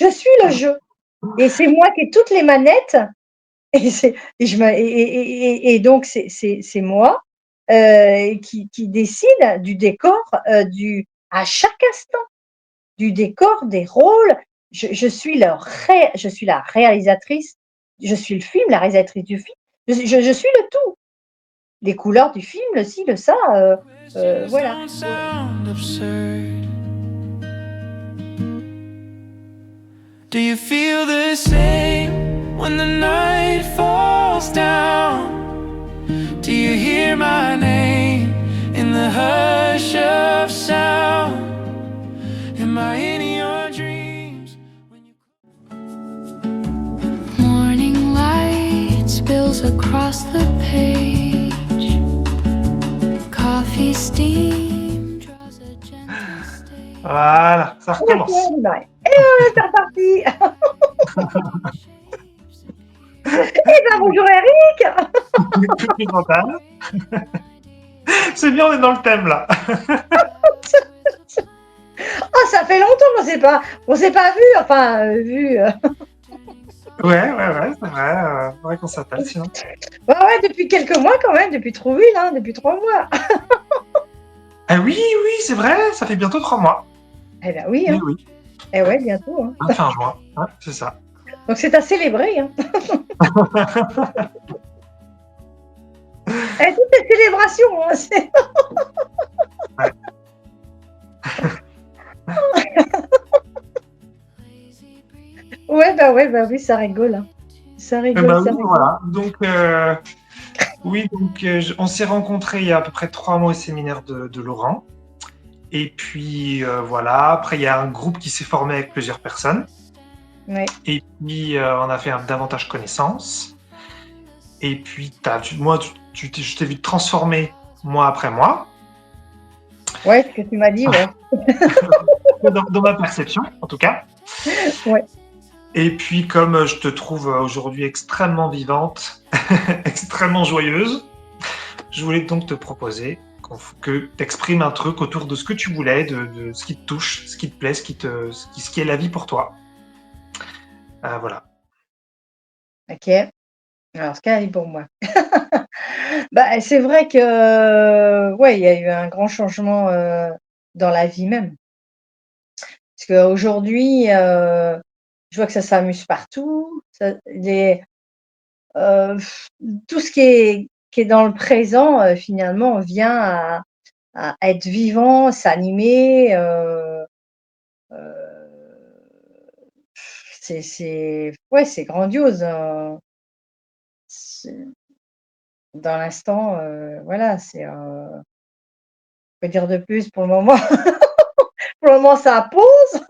Je suis le jeu et c'est moi qui ai toutes les manettes et c'est et je me et donc c'est moi, qui décide du décor, du à chaque instant, du décor, des rôles. Je suis la réalisatrice, je suis le film, la réalisatrice du film. Je suis le tout. Les couleurs du film, le ci, le ça, Questions voilà. don't sound absurd. Do you feel the same when the night falls down? Do you hear my name in the hush of sound? Am I in your dreams when you... Morning light spills across the page. Coffee steam draws a gentle stage. Voilà, ça recommence. Et c'est reparti. Eh ben bonjour Eric. Plus mental. C'est bien, on est dans le thème là. Oh, ça fait longtemps qu'on s'est pas vu, enfin vu. Ouais, c'est vrai qu'on s'appelle sinon. Ouais, depuis quelques mois quand même, depuis 3 mois. Ah oui, c'est vrai, ça fait bientôt 3 mois. Eh ben oui, hein. Oui. Eh ouais, bientôt. Hein. Fin juin, ouais, c'est ça. Donc c'est à célébrer. Hein. Et toutes les célébrations. Hein, c'est... Ouais, bah oui, ça rigole. Hein. Ça rigole, Bah ça oui, rigole. voilà. Donc, on s'est rencontrés il y a à peu près 3 mois au séminaire de Laurent. Et puis voilà, après il y a un groupe qui s'est formé avec plusieurs personnes. Ouais. Et puis on a fait davantage connaissance. Et puis je t'ai vu te transformer mois après mois. Ouais, ce que tu m'as dit, ouais. dans ma perception, en tout cas. Ouais. Et puis comme je te trouve aujourd'hui extrêmement vivante, extrêmement joyeuse, je voulais donc te proposer que tu exprimes un truc autour de ce que tu voulais, de ce qui te touche, ce qui te plaît, ce qui est la vie pour toi. Voilà. Ok. Alors, ce qu'elle a dit pour moi. Bah, c'est vrai que, ouais, il y a eu un grand changement dans la vie même. Parce qu'aujourd'hui, je vois que ça s'amuse partout. Euh, tout ce qui est dans le présent, finalement, vient à être vivant, s'animer. Ouais, c'est grandiose. Dans l'instant, voilà, quoi dire de plus pour le moment? Pour le moment, ça pause.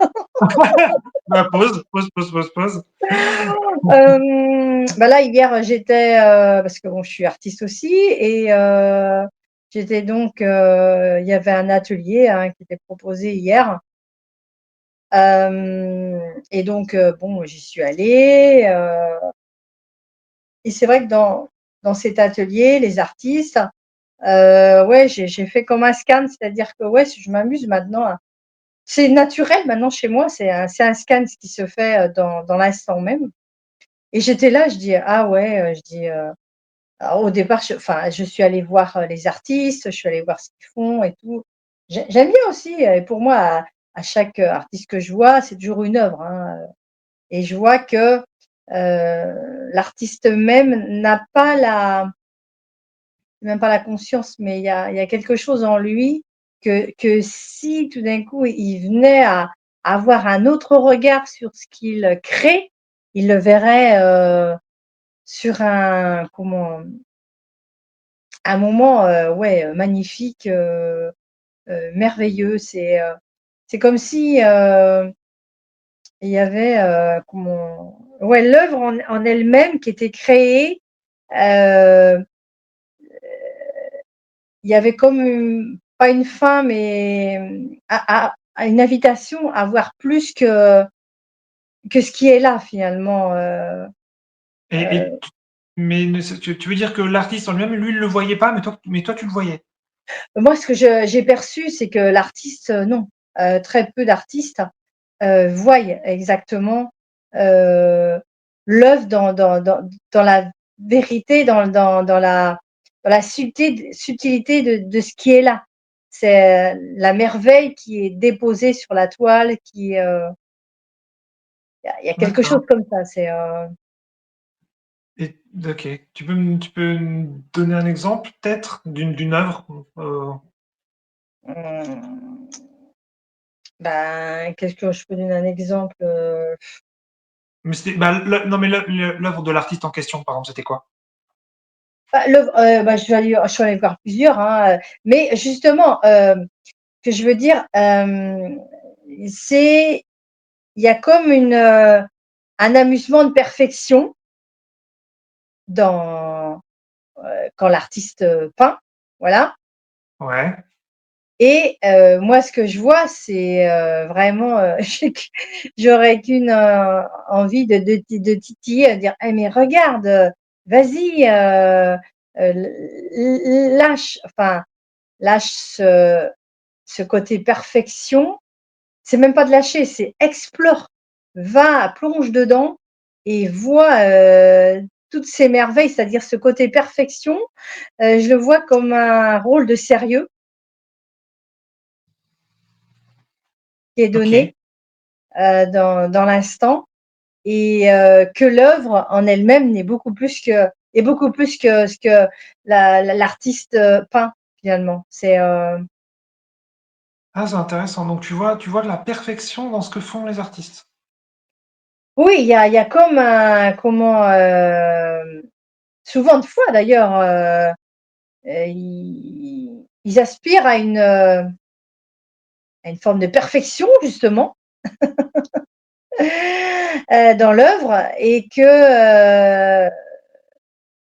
Bah, pause. Bah là, hier, j'étais, parce que bon, je suis artiste aussi et j'étais donc, il y avait un atelier, hein, qui était proposé hier. Et donc, bon, j'y suis allée, et c'est vrai que dans cet atelier, les artistes, ouais, j'ai fait comme un scan, c'est-à-dire que, ouais, je m'amuse maintenant à c'est naturel maintenant chez moi, c'est un scan qui se fait, dans l'instant même et j'étais là, je dis: «Ah ouais», je dis, alors au départ, je suis allée voir, les artistes, je suis allée voir ce qu'ils font et tout. J'aime bien aussi, et pour moi, à chaque, artiste que je vois, c'est toujours une œuvre, hein, et je vois que, l'artiste même n'a pas même pas la conscience, mais il y a quelque chose en lui que si tout d'un coup il venait à avoir un autre regard sur ce qu'il crée, il le verrait, sur un moment, ouais, magnifique, merveilleux. C'est comme si, il y avait, ouais, l'œuvre en elle-même qui était créée, heu il y avait comme pas une fin, mais à une invitation à voir plus que ce qui est là finalement. Et mais tu veux dire que l'artiste en lui-même, lui, il le voyait pas, mais toi, tu le voyais. Moi, ce que j'ai perçu, c'est que l'artiste, non, très peu d'artistes. voient exactement, heu, l'œuvre dans la vérité, dans la subtilité de ce qui est là. C'est, la merveille qui est déposée sur la toile qui, il y a quelque chose D'accord. comme ça, c'est, Et OK. Tu peux me donner un exemple peut-être d'une œuvre? mmh, ben, qu'est-ce que je peux donner un exemple, Mais c'était bah, non mais l'œuvre de l'artiste en question, par exemple, c'était quoi? bah, l'œuvre, bah, je suis allée voir plusieurs, hein, mais justement, que je veux dire, c'est il y a comme un amusement de perfection dans, quand l'artiste, peint, voilà. Ouais. Et moi ce que je vois c'est, vraiment, j'aurais qu'une, envie de titiller, de dire: «Eh mais regarde, vas-y, lâche, enfin lâche ce côté perfection». C'est même pas de lâcher, c'est explore, va, plonge dedans et vois, toutes ces merveilles, c'est-à-dire ce côté perfection, je le vois comme un rôle de sérieux qui est donné, OK. dans l'instant et que l'œuvre en elle-même est beaucoup plus que ce que l'artiste, peint finalement. C'est, Ah, c'est intéressant. Donc tu vois de la perfection dans ce que font les artistes? oui, il y a comme un comment, souvent de fois d'ailleurs, ils aspirent à une forme de perfection justement, dans l'œuvre et que,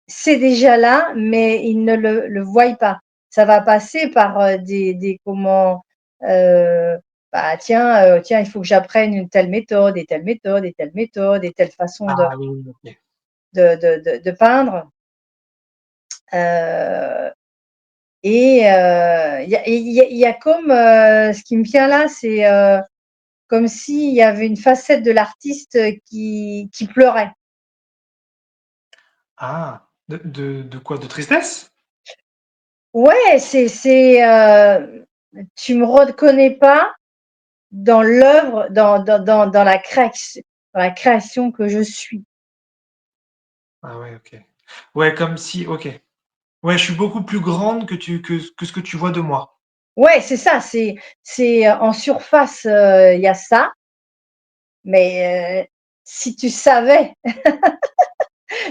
c'est déjà là, mais ils ne le voient pas. Ça va passer par, des comment, bah, tiens, il faut que j'apprenne une telle méthode et telle méthode et telle méthode et telle façon Ah oui, oui, OK. de peindre, heu et il y a comme, ce qui me vient là, c'est, comme s'il y avait une facette de l'artiste, qui pleurait. Ah! De quoi? De tristesse? Ouais, tu me reconnais pas dans l'œuvre, dans la création que je suis. Ah ouais, OK. Ouais, comme si OK. Ouais, je suis beaucoup plus grande que ce que tu vois de moi. Ouais, c'est ça, en surface, il y a ça, mais si tu savais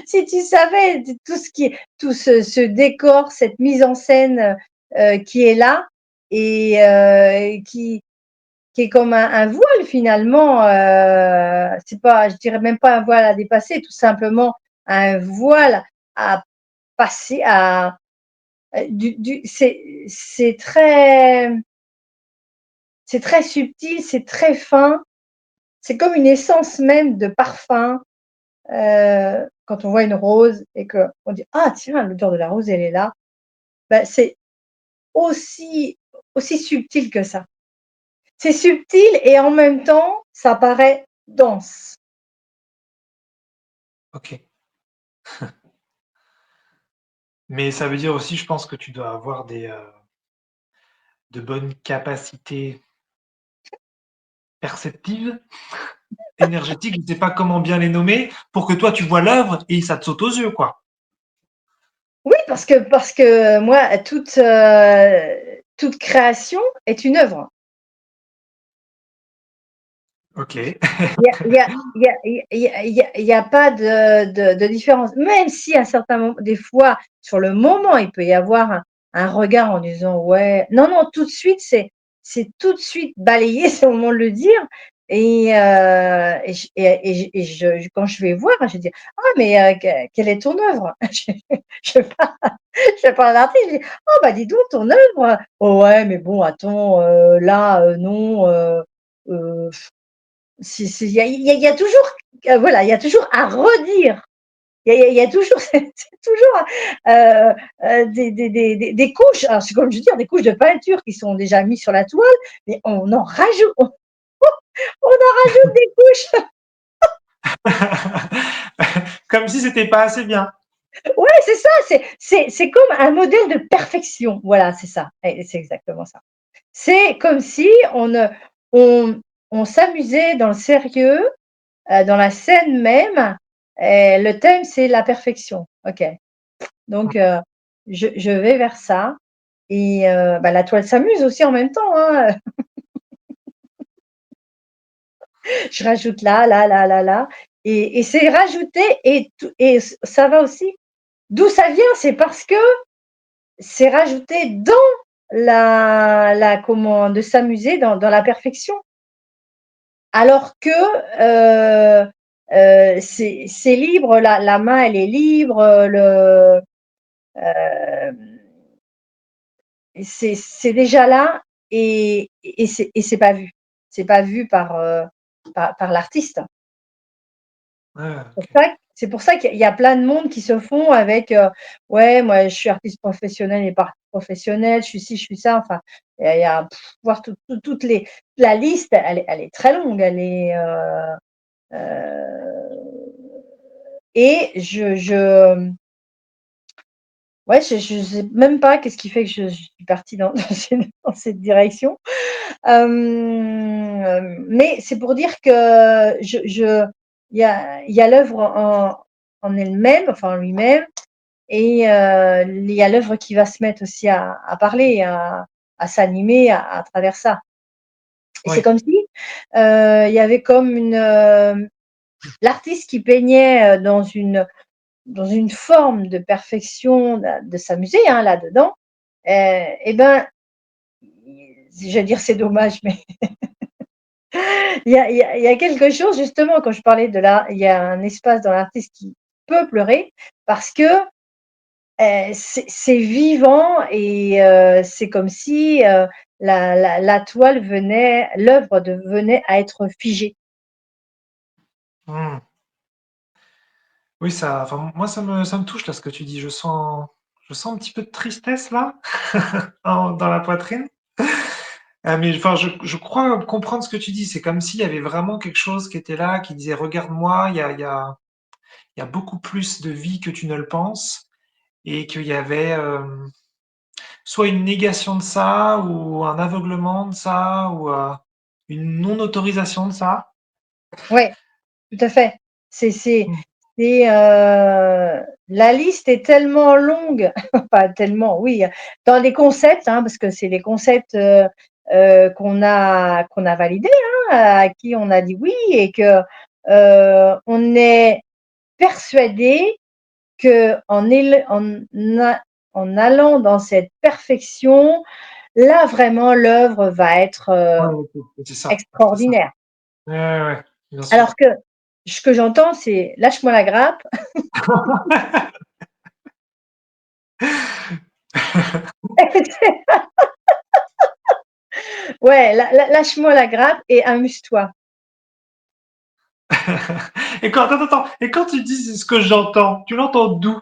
si tu savais tout ce qui est tout ce décor, cette mise en scène, qui est là et qui est comme un voile finalement, c'est pas je dirais même pas un voile à dépasser, tout simplement un voile à passer à du c'est très subtil, c'est très fin, c'est comme une essence même de parfum, quand on voit une rose et qu'on dit: «Ah tiens, l'odeur de la rose, elle est là». Bah, c'est aussi aussi subtil que ça. C'est subtil et en même temps, ça paraît dense. OK. Mais ça veut dire aussi, je pense que tu dois avoir de bonnes capacités perceptives, énergétiques, je ne sais pas comment bien les nommer, pour que toi tu vois l'œuvre et ça te saute aux yeux, quoi. Oui, parce que moi, toute création est une œuvre. OK. Il y a il y a il y a il y a pas de différence. Même si à certains moments des fois, sur le moment, il peut y avoir un regard en disant: «Ouais» non, non, tout de suite, c'est tout de suite balayé, c'est au moment de le dire et quand je vais voir, je dis: «Ah mais quelle est ton œuvre?» Je parle je parle à l'artiste, je dis: «Oh bah dis donc ton œuvre?» «Oh ouais, mais bon attends, là, non, heu» il y a toujours, voilà, il y a toujours à redire. Il y a toujours, c'est toujours, des couches, alors c'est comme je veux dire, des couches de peinture qui sont déjà mises sur la toile, mais on en rajoute, On en rajoute des couches. Comme si c'était pas assez bien. Ouais, c'est ça, c'est comme un modèle de perfection. Voilà, c'est ça. Et c'est exactement ça. C'est comme si on, on s'amusait dans le sérieux, dans la scène même. Et le thème, c'est la perfection. OK. Donc, je vais vers ça. Et bah, la toile s'amuse aussi en même temps, hein. Je rajoute là, là, là, là, là. Et c'est rajouté et ça va aussi. D'où ça vient? C'est parce que c'est rajouté dans la comment de s'amuser dans la perfection. Alors que c'est libre, la main elle est libre, euh, c'est déjà là et c'est pas vu. C'est pas vu par l'artiste. Ouais, Pour ok. ça c'est pour ça qu'il y a plein de monde qui se font avec, ouais, moi je suis artiste professionnel et pas artiste professionnel, je suis ci, je suis ça, enfin, il y a voir toutes les la liste, elle est très longue, elle est, et ouais, je sais même pas qu'est-ce qui fait que je suis partie dans cette direction. Mais c'est pour dire que il y a l'œuvre en elle-même, enfin en lui-même, et il y a l'œuvre qui va se mettre aussi à parler, à s'animer à travers ça. Et c'est Oui, comme si il y avait comme l'artiste qui peignait dans une forme de perfection de s'amuser, hein, là-dedans. Et ben, je vais dire c'est dommage, mais il y a quelque chose justement quand je parlais de là, il y a un espace dans l'artiste qui peut pleurer parce que c'est vivant et c'est comme si la toile l'œuvre venait à être figée. hmm. Oui, enfin, moi, ça me touche là ce que tu dis. Je sens un petit peu de tristesse là, dans la poitrine. Mais enfin, je crois comprendre ce que tu dis. C'est comme s'il y avait vraiment quelque chose qui était là, qui disait, regarde-moi, il y a beaucoup plus de vie que tu ne le penses, et qu'il y avait soit une négation de ça, ou un aveuglement de ça, ou une non-autorisation de ça. Ouais, tout à fait. C'est c'est Mm. c'est, la liste est tellement longue, pas tellement, oui, dans les concepts, hein, parce que c'est les concepts, qu'on a validés, hein, à qui on a dit oui et que, on est persuadé qu'en allant dans cette perfection, là vraiment l'œuvre va être, Ouais, ok, c'est ça, c'est ça. extraordinaire. Ouais, ouais, ouais, bien sûr. Alors que ce que j'entends, c'est: «Lâche-moi la grappe». Ouais, lâche-moi la grappe et amuse-toi. Et quand tu dis ce que j'entends, tu l'entends d'où?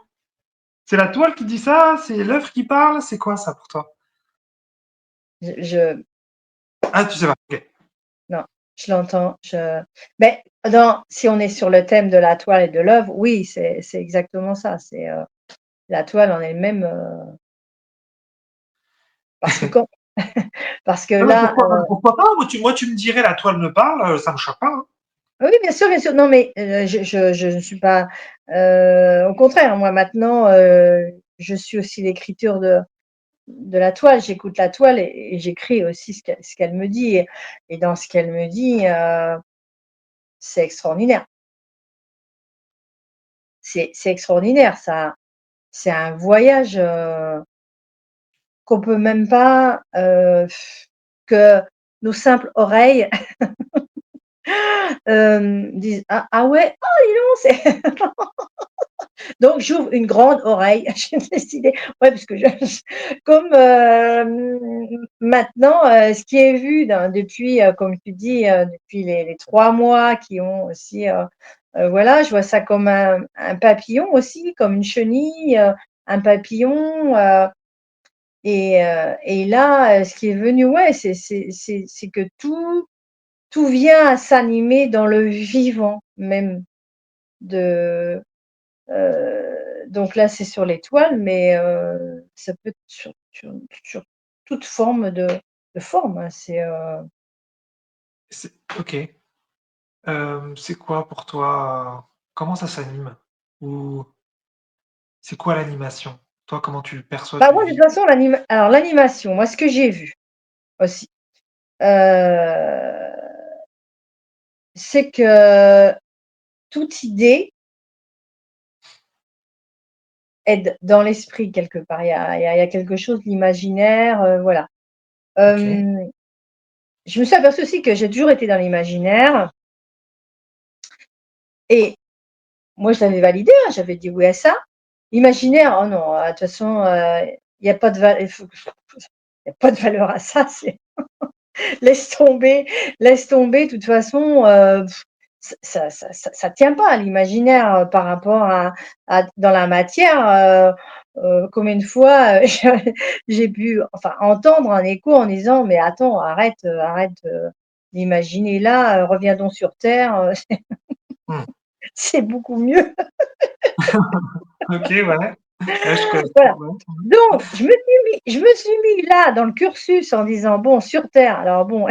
C'est la toile qui dit ça? C'est l'œuvre qui parle? C'est quoi ça pour toi? Je Ah, tu sais pas. Ok. non, je l'entends, mais si on est sur le thème de la toile et de l'œuvre, oui, c'est exactement ça. C'est, la toile en elle-même, parce que quand parce que Non, mais là, pourquoi pas? Moi, tu me dirais la toile me parle, ça me choque pas, hein. oui, bien sûr, bien sûr. Non, mais je ne suis pas, au contraire, moi maintenant, je suis aussi l'écriture de la toile. J'écoute la toile et j'écris aussi ce qu'elle me dit et dans ce qu'elle me dit, c'est extraordinaire. C'est extraordinaire, ça c'est un voyage, qu'on peut même pas, que nos simples oreilles, disent: «Ah ah ouais? Oh dis donc, c'est». Donc j'ouvre une grande oreille. J'ai décidé, ouais, parce que comme, maintenant, ce qui est vu depuis, comme tu dis, depuis les 3 mois qui ont aussi, voilà, je vois ça comme un papillon aussi, comme une chenille, un papillon, et là, ce qui est venu, ouais, c'est que tout tout vient à s'animer dans le vivant même de, donc là, c'est sur l'étoile, mais ça peut être sur toute forme de forme, hein. C'est OK. C'est quoi pour toi, comment ça s'anime? Ou c'est quoi l'animation? Toi, comment tu perçois, Bah, tu moi, de toute vis? façon, l'animation, moi, ce que j'ai vu aussi, heu, c'est que toute idée aide dans l'esprit quelque part. Il y a quelque chose d'imaginaire, voilà. OK, Hem, je me suis aperçue aussi que j'ai toujours été dans l'imaginaire et moi, je l'avais validé, hein, j'avais dit oui à ça. Imaginaire, oh non, de toute façon, il y a pas de va il faut il y a pas de valeur à ça, c'est laisse tomber, laisse tomber, de toute façon, ça tient pas l'imaginaire, par rapport à dans la matière, combien de fois, j'ai pu, enfin, entendre un écho en disant: «Mais attends, arrête, d'imaginer là, reviens donc sur terre, mmh. c'est beaucoup mieux». OK, ouais. Ouais, je connais, Voilà. ouais. Mmh. Donc je me suis mis là dans le cursus en disant: «Bon, sur terre», alors bon,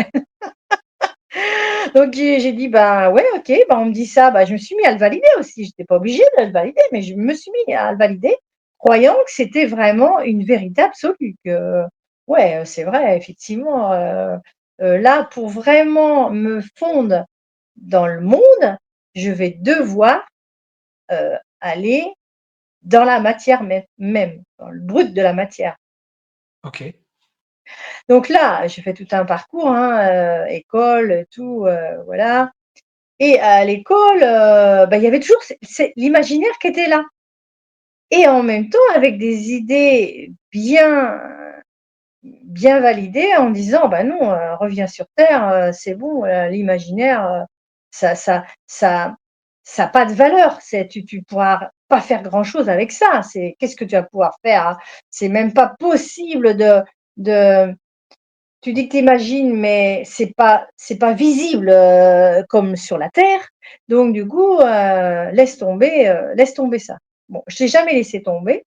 donc j'ai dit: «Bah, ouais, OK, bah, on me dit ça», bah, je me suis mis à le valider aussi. J'étais pas obligée de le valider, mais je me suis mis à le valider, croyant que c'était vraiment une vérité absolue, que ouais, c'est vrai effectivement, là, pour vraiment me fondre dans le monde, je vais devoir, aller dans la matière même, dans le brut de la matière. OK. Donc là, j'ai fait tout un parcours, hein, école, tout, voilà. Et à l'école, bah, il y avait toujours c'est l'imaginaire qui était là et en même temps avec des idées bien validées en disant: «Bah, non, reviens sur terre, c'est bon, l'imaginaire, ça ça a pas de valeur. Tu pourras pas faire grand chose avec ça. C'est qu'est-ce que tu vas pouvoir faire, hein? C'est même pas possible de» Tu dis que tu imagines, mais c'est pas visible, comme sur la terre. Donc du coup, laisse tomber ça. Bon, je l'ai jamais laissé tomber.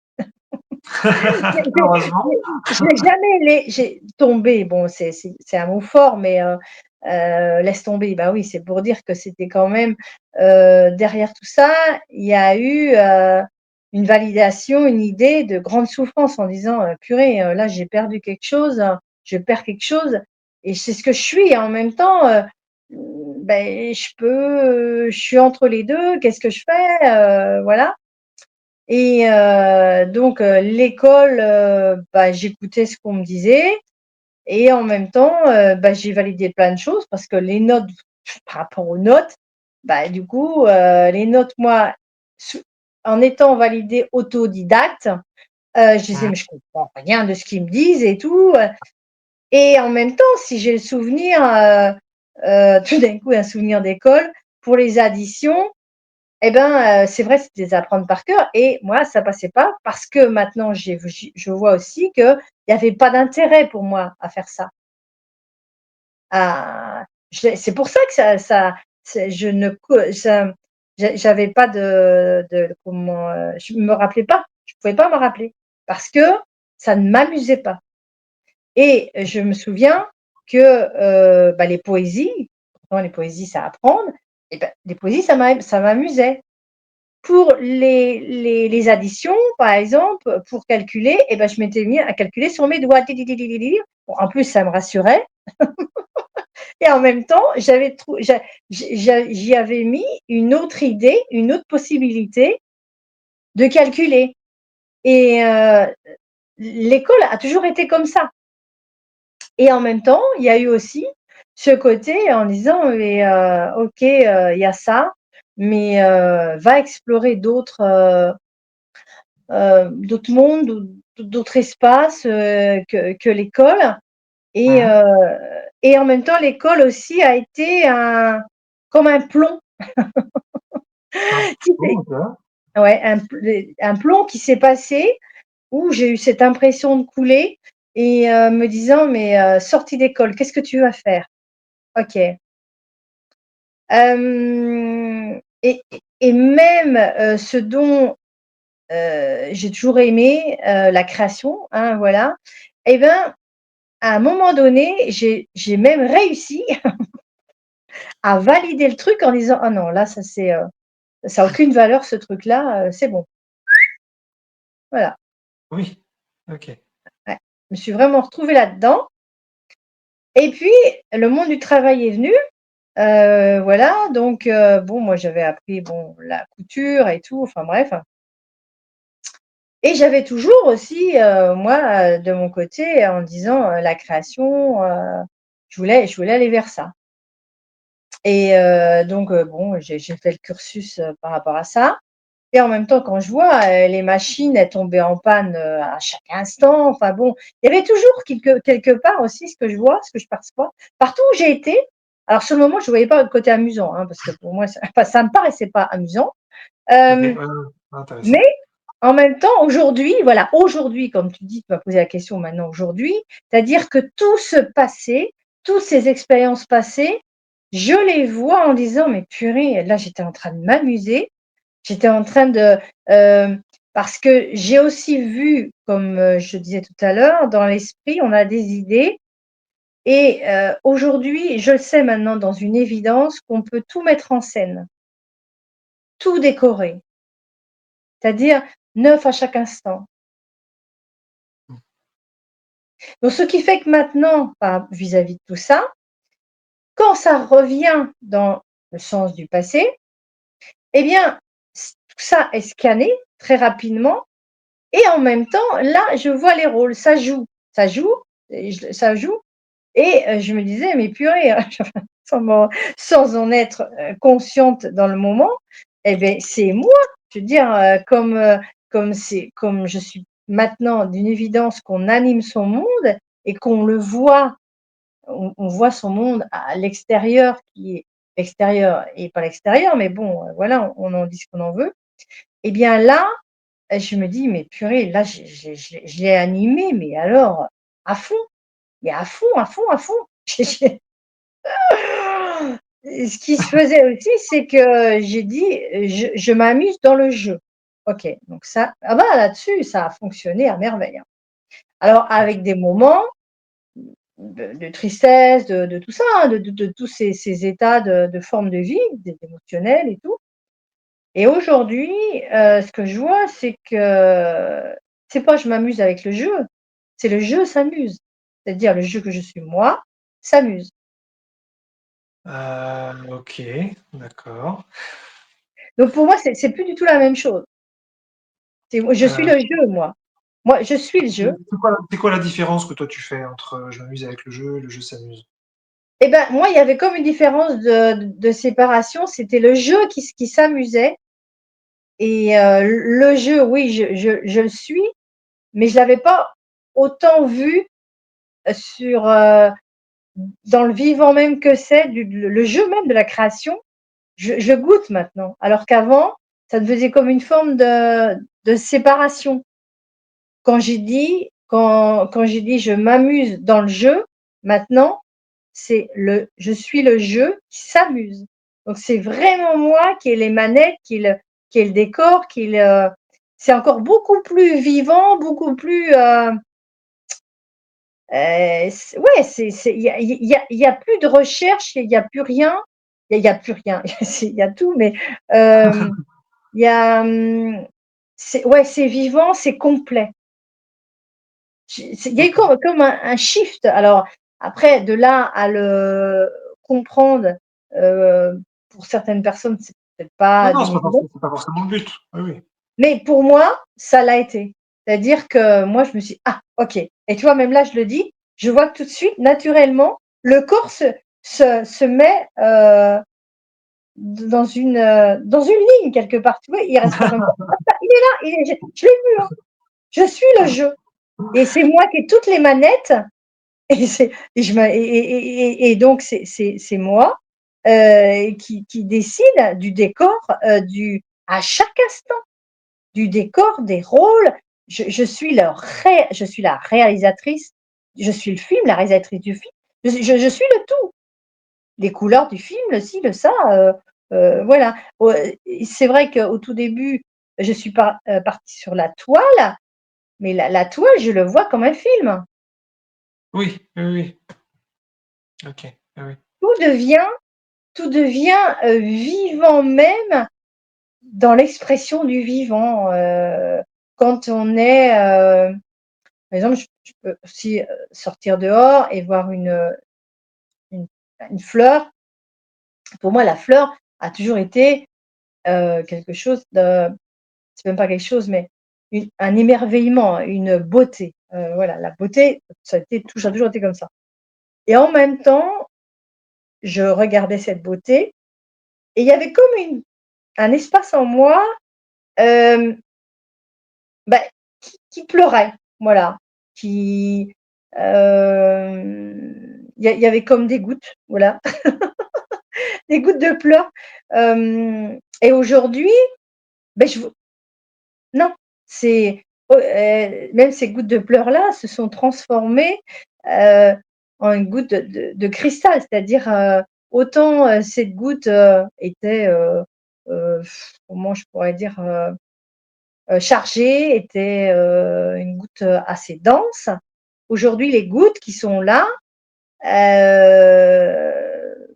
Heureusement. Je l'ai jamais j'ai tombé, bon, c'est un mot fort, mais laisse tomber, bah oui, c'est pour dire que c'était quand même, derrière tout ça, il y a eu, une validation, une idée de grande souffrance en disant: «Purée, là j'ai perdu quelque chose, je perds quelque chose et c'est ce que je suis et en même temps, beh, je suis entre les 2. Qu'est-ce que je fais?» Voilà. Et donc l'école, bah, j'écoutais ce qu'on me disait et en même temps, bah, j'ai validé plein de choses parce que les notes par rapport aux notes, bah, du coup, les notes, moi, sou en étant validée autodidacte, je disais: Mmh. «Mais je comprends rien de ce qu'ils me disent et tout», et en même temps, si j'ai le souvenir, tout d'un coup, un souvenir d'école pour les additions, eh ben, c'est vrai, c'était des apprendre par cœur et moi, ça passait pas parce que maintenant je vois aussi qu'il y avait pas d'intérêt pour moi à faire ça. À c'est pour ça que ça c'est je ne co ça j'avais pas de comment, je me rappelais pas, je pouvais pas me rappeler parce que ça ne m'amusait pas et je me souviens que, bah, les poésies, pourtant les poésies, ça apprendre et bah, les poésies, ça m'amusait. Pour les additions, par exemple, pour calculer et ben, je m'étais mis à calculer sur mes doigts. Ti ti ti ti ti ti. Bon, en plus, ça me rassurait et en même temps, j'y avais mis une autre idée, une autre possibilité de calculer et l'école a toujours été comme ça et en même temps, il y a eu aussi ce côté en disant: «Mais OK, il y a ça, mais va explorer d'autres mondes, d'autres espaces, que l'école et Mmh. en même temps l'école aussi a été comme un plomb Un qui plomb, s'est OK. ouais, un plomb qui s'est passé où j'ai eu cette impression de couler et me disant: «Mais sortie d'école, qu'est-ce que tu vas faire?» «OK». Et même, ce dont, j'ai toujours aimé, la création, hein, voilà. Et ben, à un moment donné, j'ai même réussi à valider le truc en disant: «Ah non, là, ça a aucune valeur ce truc-là, c'est bon». Voilà, Oui, OK. ouais. Je me suis vraiment retrouvée là-dedans et puis le monde du travail est venu, voilà, donc bon, moi, j'avais appris, bon, la couture et tout, enfin bref. Et j'avais toujours aussi, moi, de mon côté, en disant, la création, je voulais aller vers ça. Et donc bon, j'ai fait le cursus, par rapport à ça. Et en même temps, quand je vois, les machines, elles tombaient en panne, à chaque instant, enfin bon, il y avait toujours quelque part aussi ce que je vois, ce que je perçois. Partout où j'ai été, alors sur le moment, je ne voyais pas le côté amusant, hein, parce que pour moi, ça enfin, ça me paraissait pas amusant, OK, ouais, hem, ouais, mais intéressant. en même temps, aujourd'hui, voilà, aujourd'hui, comme tu dis, tu m'as posé la question maintenant aujourd'hui, c'est-à-dire que tout ce passé, toutes ces expériences passées, je les vois en disant: «Mais purée, là, j'étais en train de m'amuser, j'étais en train de» parce que j'ai aussi vu, comme, je disais tout à l'heure, dans l'esprit, on a des idées et aujourd'hui, je le sais maintenant dans une évidence qu'on peut tout mettre en scène, tout décorer, c'est-à-dire neuf à chaque instant. Mmh. Donc ce qui fait que maintenant, bah, vis-à-vis de tout ça, quand ça revient dans le sens du passé, eh bien, tout ça est scanné très rapidement et en même temps, là, je vois les rôles, ça joue et ça joue et je me disais: «Mais purée», sans en être, consciente dans le moment, eh beh, c'est moi. Je veux dire, comme je suis maintenant d'une évidence qu'on anime son monde et qu'on le voit. On voit son monde à l'extérieur qui est l'extérieur et pas l'extérieur, mais bon, voilà, on en dit ce qu'on en veut. Et bien là, je me dis: «Mais purée, là, je l'ai animé, mais alors à fond, mais à fond, à fond, à fond». J'ai et ce qui se faisait aussi, c'est que j'ai dit: «Je m'amuse dans le jeu». OK, donc ça ah bah, là-dessus, ça a fonctionné à merveille, hein. Alors OK. avec des moments de tristesse, de tout ça, hein, de tous ces états de forme de vie, des émotionnels et tout. Et aujourd'hui, ce que je vois, c'est que c'est pas je m'amuse avec le jeu, c'est le jeu s'amuse. C'est-à-dire le jeu que je suis moi, s'amuse. OK, d'accord. Donc pour moi, c'est plus du tout la même chose. C'est je suis Heu, le jeu moi. Moi, je suis le jeu. c'est quoi la différence que toi tu fais entre, «Je m'amuse avec le jeu» et «Le jeu s'amuse»? Et ben, moi, il y avait comme une différence de séparation, c'était le jeu qui s'amusait et le jeu, oui, je le suis, mais je l'avais pas autant vu, sur, dans le vivant même que c'est du le jeu même de la création, je goûte maintenant. Alors qu'avant, ça me faisait comme une forme de séparation. Quand j'ai dit: «Je m'amuse dans le jeu», maintenant, c'est je suis le jeu qui s'amuse. Donc c'est vraiment moi qui ai les manettes, qui ai le décor, c'est encore beaucoup plus vivant, beaucoup plus, c ouais, il y a plus de recherche, il y a plus rien. Il y a plus rien, il y a tout, mais il y a, c'est ouais, c'est vivant, c'est complet. Il y a eu OK. comme un shift. Alors après, de là à le comprendre, pour certaines personnes, c'est peut-être Non, pas non, d'une évidence, c'est pas forcément le but. Oui, oui. mais pour moi, ça l'a été. C'est-à-dire que moi, je me suis: «Ah OK» et tu vois, même là, je le dis, je vois que tout de suite, naturellement, le corps se met, dans une ligne quelque part, tu vois? Il reste pas comme ça. Hop là, il est là, je l'ai vu, hein. Je suis le jeu et c'est moi qui ai toutes les manettes. Et c'est et je me et donc c'est moi, qui décide du décor, du à chaque instant, du décor, des rôles. Je suis la réalisatrice, je suis le film, la réalisatrice du film. Je suis le tout. les couleurs du film, le ci, le ça, voilà. C'est vrai qu'au tout début, je suis partie sur la toile, mais la toile, je le vois comme un film. Oui, oui, oui. OK, oui, oui. Tout devient tout devient, vivant même dans l'expression du vivant, quand on est, par exemple, je peux aussi, sortir dehors et voir une une fleur. Pour moi, la fleur a toujours été, quelque chose de c'est même pas quelque chose, mais un émerveillement, une beauté. Voilà, la beauté, ça a toujours été comme ça et en même temps, je regardais cette beauté et il y avait comme un espace en moi, hem, bah, qui pleurait, voilà, qui, il y avait comme des gouttes, voilà, des gouttes de pleurs, et aujourd'hui, beh, je non, c'est même ces gouttes de pleurs-là se sont transformées, heu, en une goutte de cristal. C'est-à-dire, autant, cette goutte, était, comment je pourrais dire? Chargée, était, une goutte, assez dense. Aujourd'hui, les gouttes qui sont là, heu,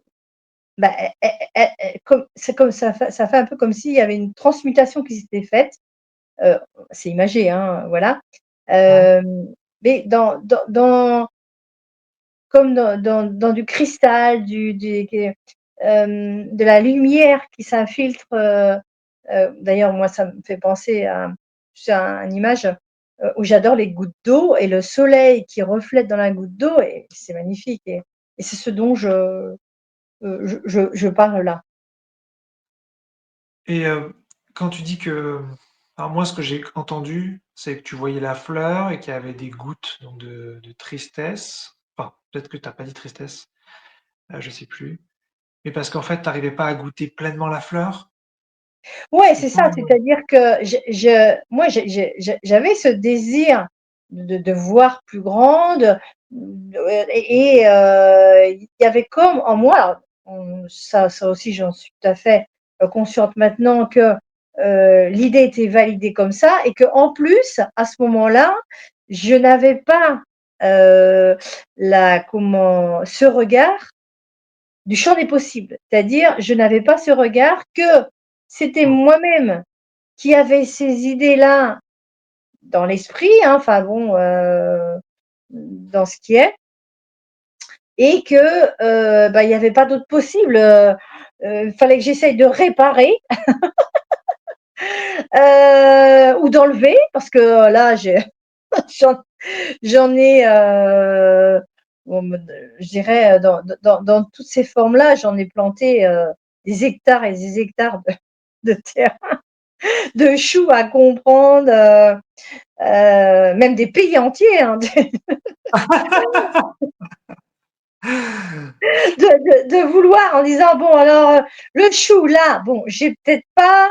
bah, comme ça fait un peu comme s'il y avait une transmutation qui s'était faite. Heu, c'est imagé, hein, voilà. Mmh. Mais comme dans du cristal, de la lumière qui s'infiltre, d'ailleurs moi ça me fait penser à tu sais à une image, où j'adore les gouttes d'eau et le soleil qui reflète dans la goutte d'eau et c'est magnifique et c'est ce dont je parle là. Et quand tu dis que alors moi, ce que j'ai entendu, c'est que tu voyais la fleur et qu'il y avait des gouttes donc de tristesse. Enfin, peut-être que tu as pas dit tristesse, je sais plus. Mais parce qu'en fait, tu arrivais pas à goûter pleinement la fleur? Ouais, C'est c'est ça? ça, c'est-à-dire que moi j'avais ce désir de voir plus grande, il y avait comme en moi, alors, ça aussi j'en suis tout à fait, consciente maintenant que, l'idée était validée comme ça et qu'en plus, à ce moment-là, je n'avais pas, ce regard du champ des possibles. C'est-à-dire, je n'avais pas ce regard que c'était Mmh. moi-même qui avait ces idées-là dans l'esprit, hein, enfin bon, dans ce qui est et que, bah, il y avait pas d'autre possible, fallait que j'essaye de réparer, ou d'enlever parce que, là j'en j'en ai, bon, je dirais, dans toutes ces formes-là, j'en ai planté, des hectares et des hectares de terre, de choux à comprendre, même des pays entiers, hein, de vouloir en disant: «Bon alors, le chou là, bon j'ai peut-être pas,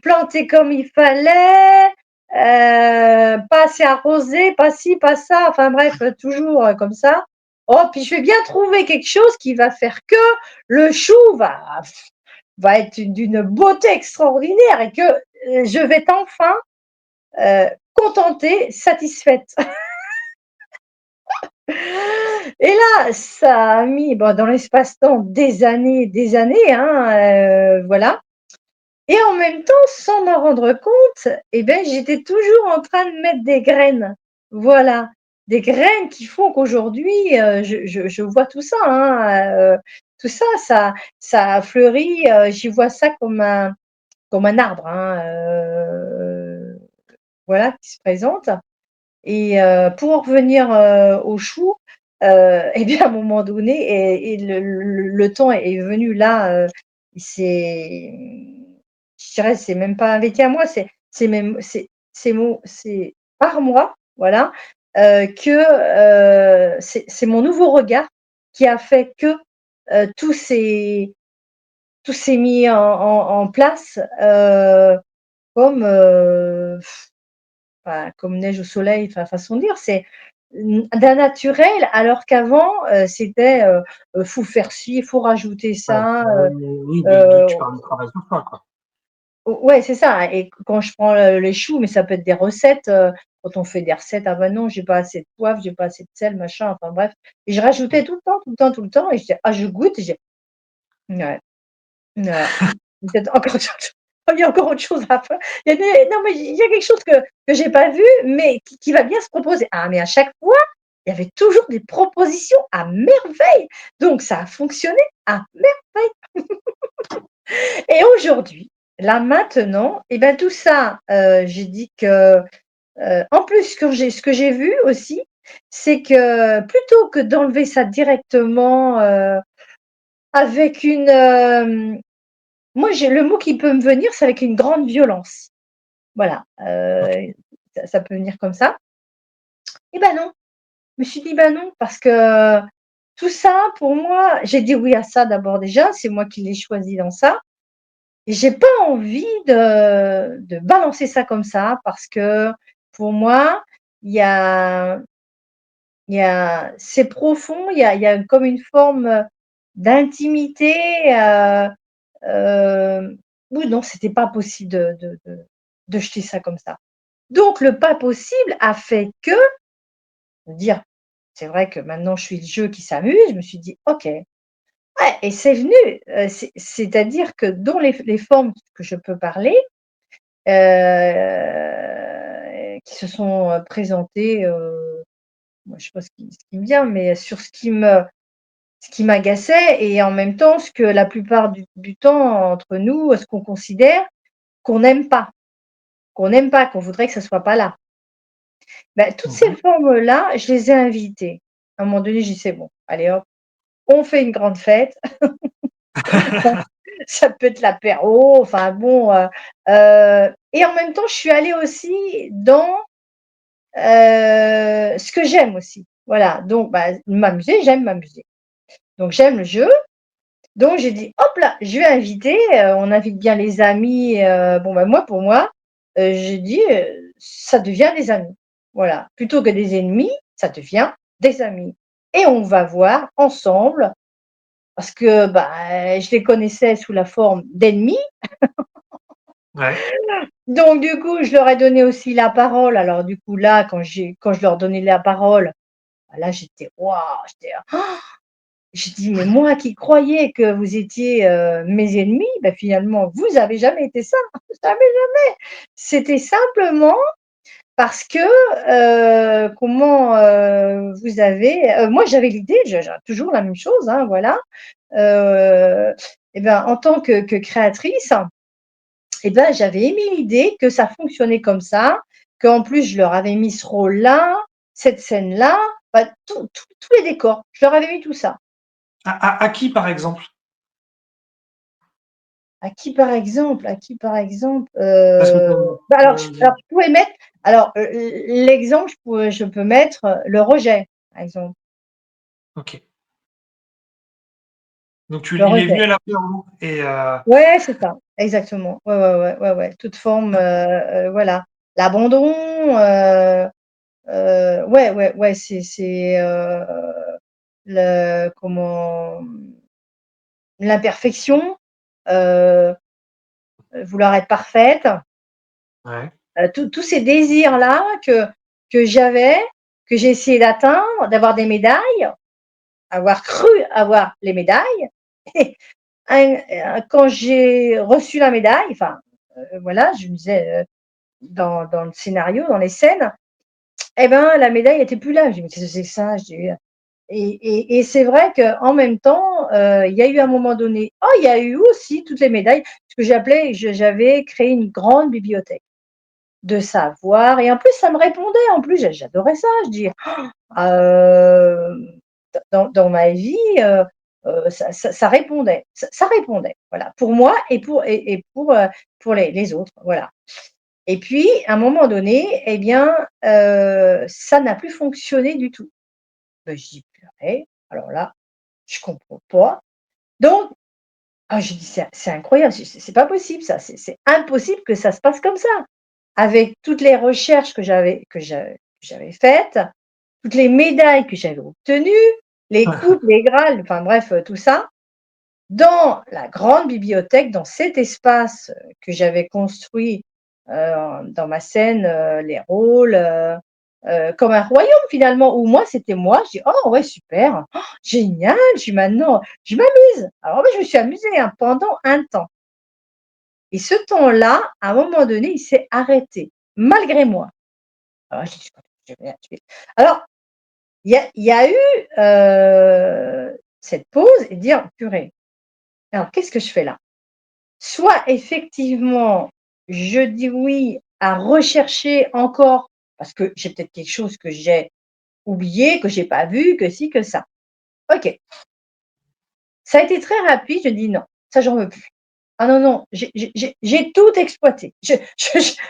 planté comme il fallait, pas assez arrosé, pas ci, pas ça», enfin bref, toujours, comme ça. Oh puis je vais bien trouver quelque chose qui va faire que le chou va être d'une beauté extraordinaire et que, je vais être enfin, contentée, satisfaite. Et là, ça a mis, bon, dans l'espace-temps des années, hein, voilà. Et en même temps, sans m'en rendre compte, eh ben, j'étais toujours en train de mettre des graines. Voilà, des graines qui font qu'aujourd'hui, je vois tout ça, hein, tout ça, ça a fleuri, j'y vois ça comme un arbre, hein, voilà, qui se présente. Et pour en revenir, aux choux, et bien, à un moment donné et le temps est venu là, c'est je dirais, c'est même pas un vécu à moi, c'est même c'est par moi, voilà, que, c'est mon nouveau regard qui a fait que, tout s'est mis en place, comme, enfin, comme neige au soleil, enfin, façon de dire. d'un naturel, alors qu'avant, c'était, faut faire ci, il faut rajouter Ouais, ça, oui, heu tu parles du travail sur soi, quoi. ouais, c'est ça et quand je prends, les choux, mais ça peut être des recettes, quand on fait des recettes: «Ah bah non, j'ai pas assez de poivre, j'ai pas assez de sel, machin», enfin bref et je rajoutais tout le temps, tout le temps, tout le temps et je dis: «Ah je goûte» et je dis: «Ouais, ouais, peut-être encore autre chose, il y a encore autre chose à faire». Il y a des non mais il y a quelque chose que j'ai pas vu, mais qui va bien se proposer. Ah mais à chaque fois, il y avait toujours des propositions à merveille, donc ça a fonctionné à merveille et aujourd'hui, là maintenant et ben tout ça, j'ai dit que en plus, ce que j'ai vu aussi, c'est que plutôt que d'enlever ça directement, avec une, moi j'ai le mot qui peut me venir, c'est avec une grande violence. Voilà, OK. ça peut venir comme ça. Et ben non, je me suis dit: «Bah non» parce que tout ça pour moi j'ai dit oui à ça d'abord déjà, c'est moi qui l'ai choisi dans ça et j'ai pas envie de balancer ça comme ça parce que pour moi, il y a c'est profond, il y a comme une forme, d'intimité, oui, non, c'était pas possible de jeter ça comme ça. Donc le pas possible a fait que, dire c'est vrai que maintenant je suis le jeu qui s'amuse, je me suis dit: «OK». Ouais et c'est venu, c'est-à-dire que dans les formes que je peux parler, qui se sont, présentées, moi je sais pas ce qui me vient, mais sur ce qui m'agaçait et en même temps, ce que la plupart du temps entre nous, ce qu'on considère qu'on n'aime pas, qu'on voudrait que ça soit pas là. Bah, toutes ces Mmh. formes-là, je les ai invitées. À un moment donné, j'ai dit: «C'est bon, allez hop, on fait une grande fête». Ça peut être l'apéro, enfin bon, et en même temps, je suis allée aussi dans, ce que j'aime aussi. Voilà, donc bah, m'amuser, j'aime m'amuser. Donc j'aime le jeu. Donc j'ai dit: «Hop là, je vais inviter, on invite bien les amis», bon, bah, moi, pour moi, j'ai dit, «Ça devient des amis». Voilà, plutôt que des ennemis, ça devient des amis et on va voir ensemble parce que, bah, je les connaissais sous la forme d'ennemis, Ouais. donc du coup, je leur ai donné aussi la parole. Alors du coup, là, quand je leur donnais la parole, bah, là, j'étais waouh, j'étais j'ai dit: «Mais moi qui croyais que vous étiez, mes ennemis, bah, finalement vous avez jamais été ça, jamais, jamais. C'était simplement parce que, comment, vous avez» moi j'avais l'idée, j'ai toujours la même chose, hein, voilà, heu et ben, en tant que créatrice et ben, j'avais émis l'idée que ça fonctionnait comme ça, qu'en plus je leur avais mis ce rôle-là, cette scène-là, bah, tous les décors, je leur avais mis tout ça. À qui, par exemple? À qui par exemple? À qui par exemple? Parce que comme, Bah, je alors je pouvais mettre alors, l'exemple, je peux mettre, le rejet, par exemple. OK. Donc tu Le il est venu rejet. à l'apéro et Ouais, c'est ça, exactement. Ouais, ouais, ouais, ouais, ouais, toute forme, voilà. L'abandon, ouais, ouais, ouais, c'est, le comment, l'imperfection, heu, vouloir être parfaite. ouais, Tous ces désirs-là que j'avais, que j'ai essayé d'atteindre, d'avoir des médailles, avoir cru avoir les médailles et quand j'ai reçu la médaille, enfin, voilà, je me disais, dans le scénario, dans les scènes et ben, la médaille était plus là. Je dis: «Mais qu'est-ce que c'est que ça?» je dis, et c'est vrai qu'en même temps, il y a eu un moment donné il y a eu aussi toutes les médailles, ce que j'avais créé une grande bibliothèque. De savoir et en plus ça me répondait en plus, j'adorais ça. Je dis: hem, dans ma vie, ça répondait, ça répondait, voilà, pour moi et pour les autres, voilà et puis à un moment donné et bien, ça n'a plus fonctionné du tout. Ben je dis: «Purée, alors là, je comprends pas». Donc j'ai dit: «C'est incroyable, c'est pas possible ça, c'est impossible que ça se passe comme ça». Avec toutes les recherches que j'avais faites, toutes les médailles que j'avais obtenues, les coupes, les grâles, enfin bref, tout ça, dans la grande bibliothèque, dans cet espace, que j'avais construit, dans ma scène, les rôles, comme un royaume finalement, où moi, c'était moi. Je dis: «Oh ouais, super, oh, génial!» Je dis: «Maintenant, je m'amuse». Alors oui, je me suis amusée, hein, pendant un temps et ce temps-là, à un moment donné, il s'est arrêté, malgré moi. Alors je dis: «Je vais je vais» alors il y a eu, cette pause et dire: «Purée, alors qu'est-ce que je fais là?» Soit effectivement, je dis oui à rechercher encore, parce que j'ai peut-être quelque chose que j'ai oublié, que j'ai pas vu, que ci, que ça. OK. Ça a été très rapide, je dis: «Non, ça j'en veux plus. Ah non, non, j'ai tout exploité».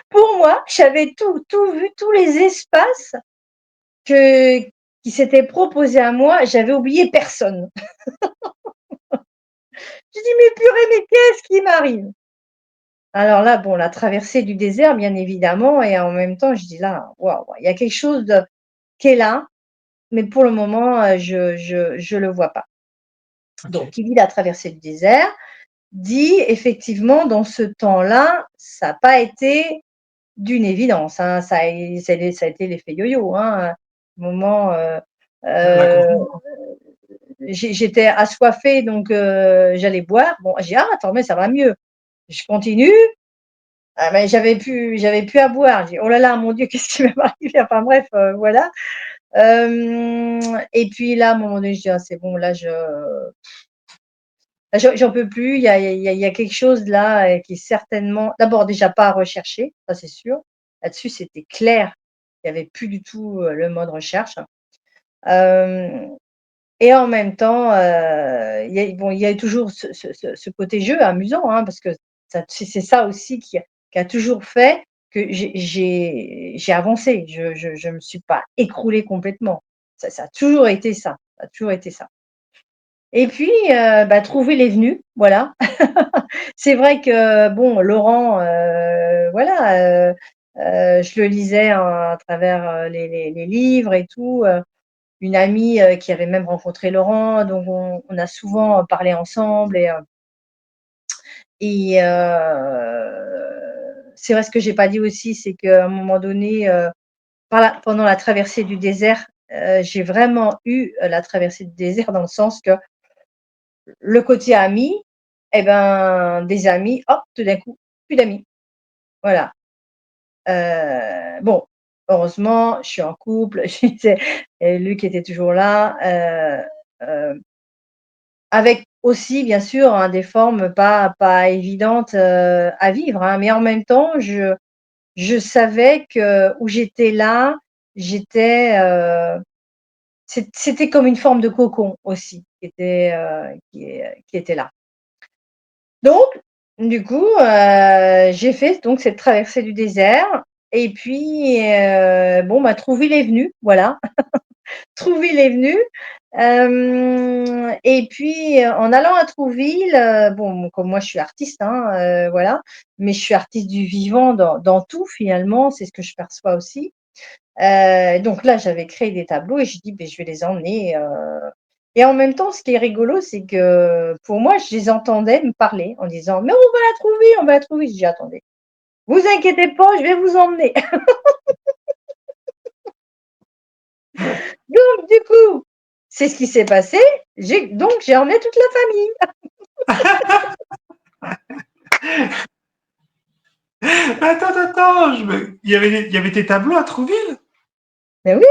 Pour moi, j'avais tout vu, tous les espaces que qui s'étaient proposés à moi, j'avais oublié personne. Je dis: «Mais purée, mais qu'est-ce qui m'arrive?» Alors là, bon, la traversée du désert, bien évidemment, et en même temps, je dis là, waouh, il y a quelque chose de qui est là, mais pour le moment, je le vois pas. Donc, OK. qui dit la traversée du désert, dit effectivement dans ce temps-là, ça a pas été d'une évidence, hein, ça a été l'effet yo-yo, hein, moment, La heu, confirme. j'étais assoiffée donc j'allais boire. Bon, j'ai dit: «Ah attends, mais ça va mieux». Je continue. Ah mais j'avais plus à boire. J'ai dit: «Oh là là, mon Dieu, qu'est-ce qui va m'arriver?» Enfin bref, voilà. Et puis là, à un moment donné, je dis: «Ah c'est bon, là, j'en peux plus». Il y a quelque chose là, qui est certainement d'abord déjà pas à rechercher, ça c'est sûr. Là-dessus, c'était clair. Il y avait plus du tout, le mode recherche. Hem Et en même temps, il y a toujours ce côté jeu amusant, hein, parce que c'est ça aussi qui a toujours fait que j'ai avancé. Je me suis pas écroulée complètement. Ça a toujours été ça, ça a toujours été ça. Et puis, bah, trouver les venus, voilà. C'est vrai que bon, Laurent, voilà, je le lisais à travers, les livres et tout, une amie, qui avait même rencontré Laurent, donc on a souvent parlé ensemble c'est vrai ce que j'ai pas dit aussi, c'est qu'à un moment donné, pendant la traversée du désert, j'ai vraiment eu, la traversée du désert dans le sens que le côté ami et ben, des amis, hop, tout d'un coup, plus d'amis. Voilà. Bon, heureusement, je suis en couple, j'étais et Luc était toujours là, heu avec aussi bien sûr, hein, des formes pas évidentes, à vivre, hein, mais en même temps, je savais que où j'étais là, j'étais, c'était comme une forme de cocon aussi qui était là. Donc du coup, j'ai fait donc cette traversée du désert et puis, bon, bah, Trouville est venu, voilà. Trouville est venu, et puis, en allant à Trouville, bon, comme moi je suis artiste, hein, voilà, mais je suis artiste du vivant dans tout finalement, c'est ce que je perçois aussi. Donc là, j'avais créé des tableaux et j'ai dit: «Beh, je vais les emmener», et en même temps, ce qui est rigolo, c'est que pour moi, je les entendais me parler en disant: «Mais on va la trouver, on va la trouver». Je dis: «Attendez, vous inquiétez pas, je vais vous emmener». Donc du coup, c'est ce qui s'est passé. J'ai emmené toute la famille. Attends, il y avait tes tableaux à Trouville? Mais oui,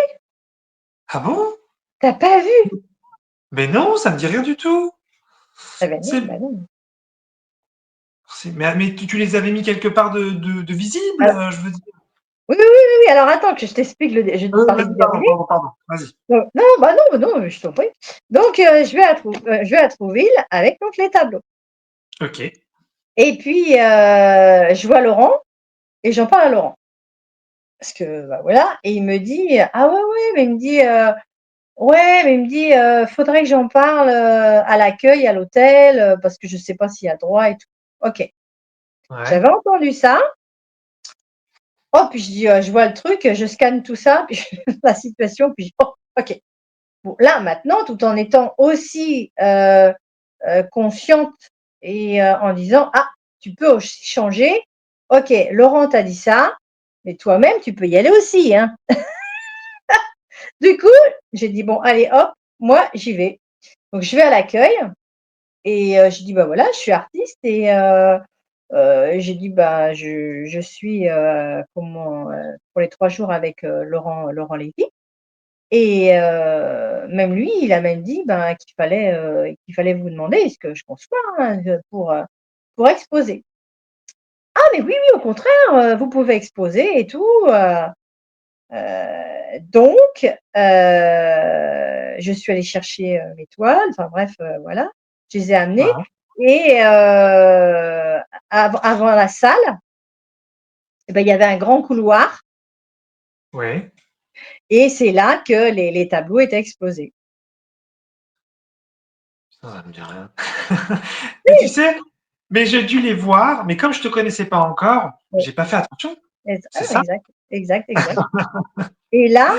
Ah bon? tu as pas vu? Mais non, ça me dit rien du tout. Ah ben non, C'est bah non. mais tu les avais mis quelque part de visible, Alors je veux dire? oui, oui, oui, oui, oui, alors attends que je t'explique je vais te parler Vas-y, du pardon, dernier. pardon, pardon, vas-y. Donc non, bah non, bah non, je t'en prie. Donc je vais à Trouville avec donc les tableaux OK. et puis, je vois Laurent et j'en parle à Laurent parce que, bah, voilà et il me dit: «Ah ouais, ouais», mais il me dit, «Ouais», mais il me dit, «Faudrait que j'en parle, à l'accueil, à l'hôtel, parce que je sais pas s'il y a droit et tout». OK. Ouais. J'avais entendu ça Oh, puis je dis, je vois le truc, je scanne tout ça, puis la situation, puis je oh, OK. Bon, là, maintenant, tout en étant aussi, consciente et en disant: «Ah, tu peux aussi changer. OK, Laurent t'a dit ça, mais toi-même, tu peux y aller aussi, hein». Du coup, j'ai dit: «Bon, allez hop, moi, j'y vais». Donc je vais à l'accueil et je dis: «Bah, voilà, je suis artiste» et j'ai dit: «Bah, je suis, pour les 3 jours avec, Laurent Lévy». Et même lui, il a même dit, ben, qu'il fallait vous demander, ce que je conçois, hein, pour exposer. «Ah mais oui, oui, au contraire, vous pouvez exposer et tout», donc je suis allée chercher, mes toiles, enfin bref, voilà. Je les ai amenées Ouais, et avant la salle, et ben, il y avait un grand couloir ouais. et c'est là que les tableaux étaient exposés. Ça me dit rien. Mais tu sais, mais j'ai dû les voir, mais comme je te connaissais pas encore, Oui, j'ai pas fait attention. C'est ça? exact, exact, exact. Et là,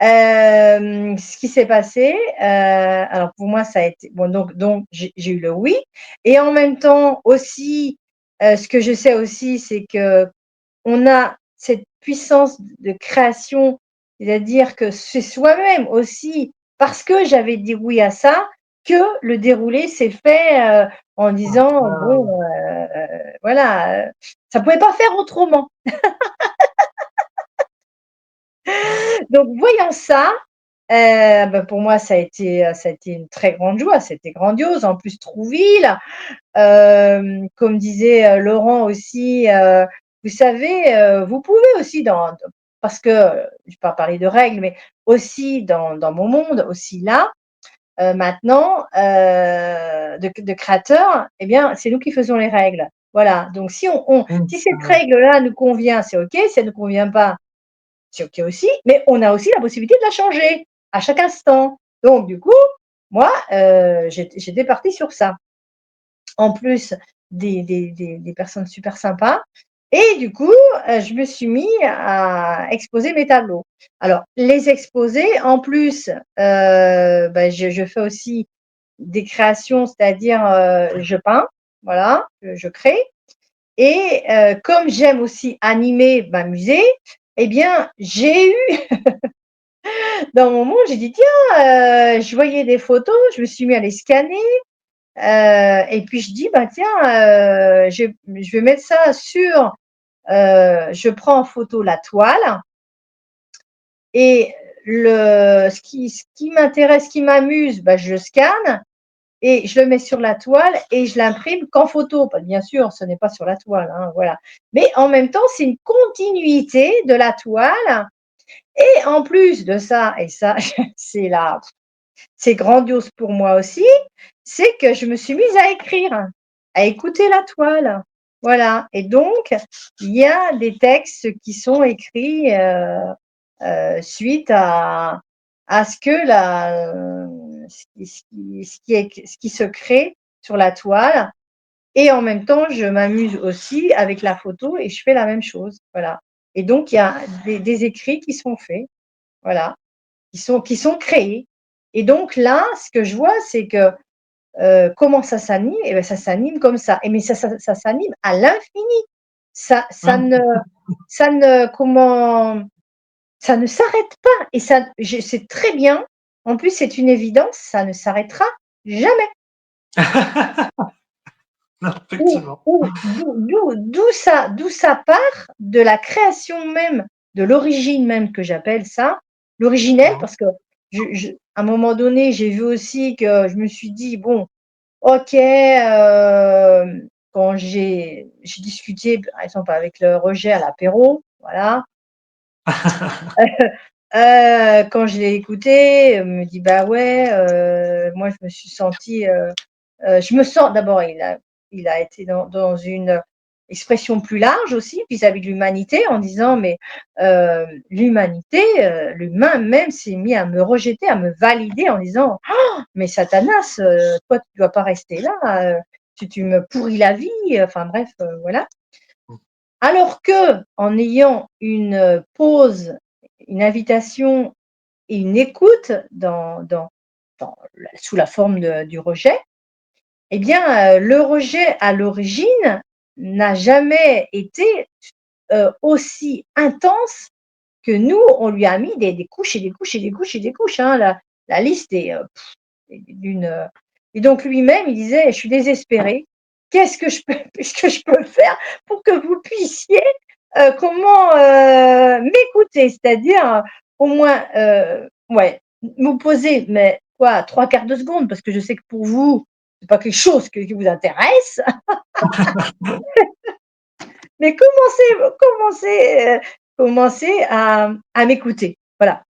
ce qui s'est passé, alors pour moi ça a été bon donc j'ai eu le oui et en même temps aussi, ce que je sais aussi, c'est qu'on a cette puissance de création, c'est-à-dire que c'est soi-même aussi, parce que j'avais dit oui à ça, que le déroulé s'est fait, en disant: Ah, «Bon, voilà, ça pouvait pas faire autrement». Donc voyant ça, bah, pour moi ça a été une très grande joie, c'était grandiose. En plus Trouville, comme disait, Laurent aussi, vous savez, vous pouvez aussi parce que, je vais pas parler de règles, mais aussi dans mon monde, aussi là, maintenant, de créateurs, eh bien, c'est nous qui faisons les règles. Voilà, donc si cette mmh, règle-là nous convient, c'est OK, si elle ne nous convient pas, c'est OK aussi, mais on a aussi la possibilité de la changer à chaque instant. Donc du coup, moi, j'étais partie sur ça. En plus des personnes super sympas et du coup, je me suis mis à exposer mes tableaux. Alors les exposer en plus, bah, je fais aussi des créations, c'est-à-dire, je peins, voilà, je crée et comme j'aime aussi animer, m'amuser et bien, j'ai eu dans mon monde, j'ai dit: «Tiens», je voyais des photos, je me suis mis à les scanner, et puis je dis: «Bah, tiens, je vais mettre ça sur», je prends en photo la toile et ce qui m'intéresse, ce qui m'amuse, bah, je le scanne et je le mets sur la toile et je l'imprime qu'en photo. Bah, bien sûr, ce n'est pas sur la toile, hein, voilà. Mais en même temps, c'est une continuité de la toile et en plus de ça et ça, c'est là, c'est grandiose pour moi aussi, c'est que je me suis mise à écrire, à écouter la toile. Voilà et donc il y a des textes qui sont écrits, suite à ce que ce qui se crée sur la toile et en même temps, je m'amuse aussi avec la photo et je fais la même chose, voilà et donc il y a des écrits qui sont faits, voilà, qui sont créés et donc là, ce que je vois, c'est que, comment ça s'anime? Et ben ça s'anime comme ça et mais ça s'anime à l'infini. Ça ça mmh. ne ça ne comment ça ne s'arrête pas et ça je c'est très bien. En plus, c'est une évidence, ça ne s'arrêtera jamais. Non, Ou effectivement. d'où ça part, de la création même, de l'origine même que j'appelle ça, l'originel Mmh. parce que à un moment donné, j'ai vu aussi que je me suis dit: «Bon, OK», quand j'ai discuté, par exemple, avec le Roger à l'apéro, voilà. Quand je l'ai écouté, il me dit: «Bah ouais, moi je me suis sentie, je me sens» d'abord il a été dans une expression plus large aussi vis-à-vis de l'humanité en disant: «Mais, l'humanité, l'humain même s'est mis à me rejeter, à me valider en disant: "Mais Satanas, toi tu dois pas rester là, tu me pourris la vie", enfin bref, voilà Alors qu'en ayant une pause, une invitation et une écoute sous la forme du rejet, eh bien, le rejet à l'origine n'a jamais été, aussi intense que nous, on lui a mis des couches et des couches et des couches et des couches, hein. La liste est, d'une, et donc lui-même, il disait: «Je suis désespéré. Qu'est-ce que je peux qu'est-ce que je peux faire pour que vous puissiez, comment, m'écouter?» C'est-à-dire, au moins, ouais, vous poser, mais quoi, 3/4 de seconde, parce que je sais que pour vous, c'est pas quelque chose qui vous intéresse, mais commencez à m'écouter. Voilà.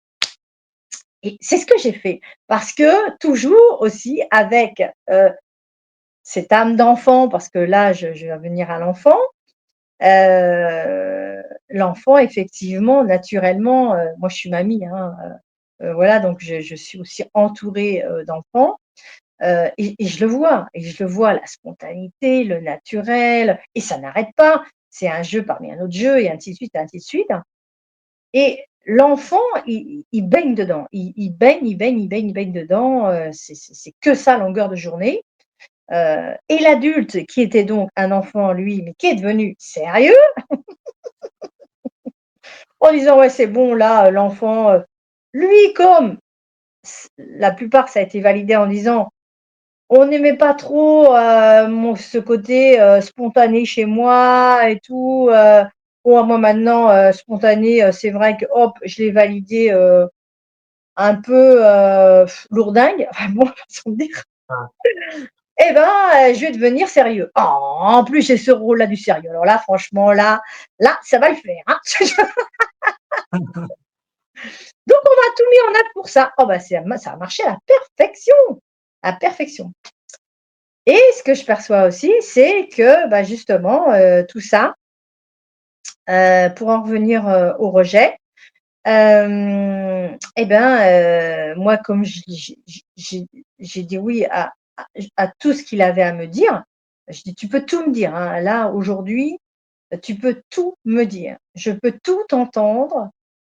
Et c'est ce que j'ai fait parce que toujours aussi avec, cette âme d'enfant, parce que là je vais revenir à l'enfant, l'enfant effectivement naturellement, moi je suis mamie, hein, voilà, donc je suis aussi entourée, d'enfants, et je le vois la spontanéité, le naturel, et ça n'arrête pas. C'est un jeu parmi un autre jeu et ainsi de suite, ainsi de suite. Et l'enfant, il baigne dedans. Il baigne, il baigne, il baigne, il baigne dedans, c'est que ça à longueur de journée. Et l'adulte qui était donc un enfant lui, mais qui est devenu sérieux en disant: «Ouais, c'est bon là, l'enfant», lui comme la plupart ça a été validé en disant: «On n'aimait pas trop, mon ce côté, spontané chez moi et tout, bon moi maintenant, spontané, c'est vrai que hop, je l'ai validé, un peu, lourdingue», enfin bon, façon de dire. Ah. Eh ben, je vais devenir sérieux. Oh, en plus, j'ai ce rôle-là du sérieux. Alors là, franchement, là, ça va le faire, hein. Donc on a tout mis en œuvre pour ça. Oh bah, ça a marché à la perfection, à la perfection. Et ce que je perçois aussi, c'est que, bah, justement, tout ça, pour en revenir, au rejet, et ben, moi, comme j'ai dit oui à tout ce qu'il avait à me dire, je dis: «Tu peux tout me dire, hein, là, aujourd'hui, tu peux tout me dire. Je peux tout entendre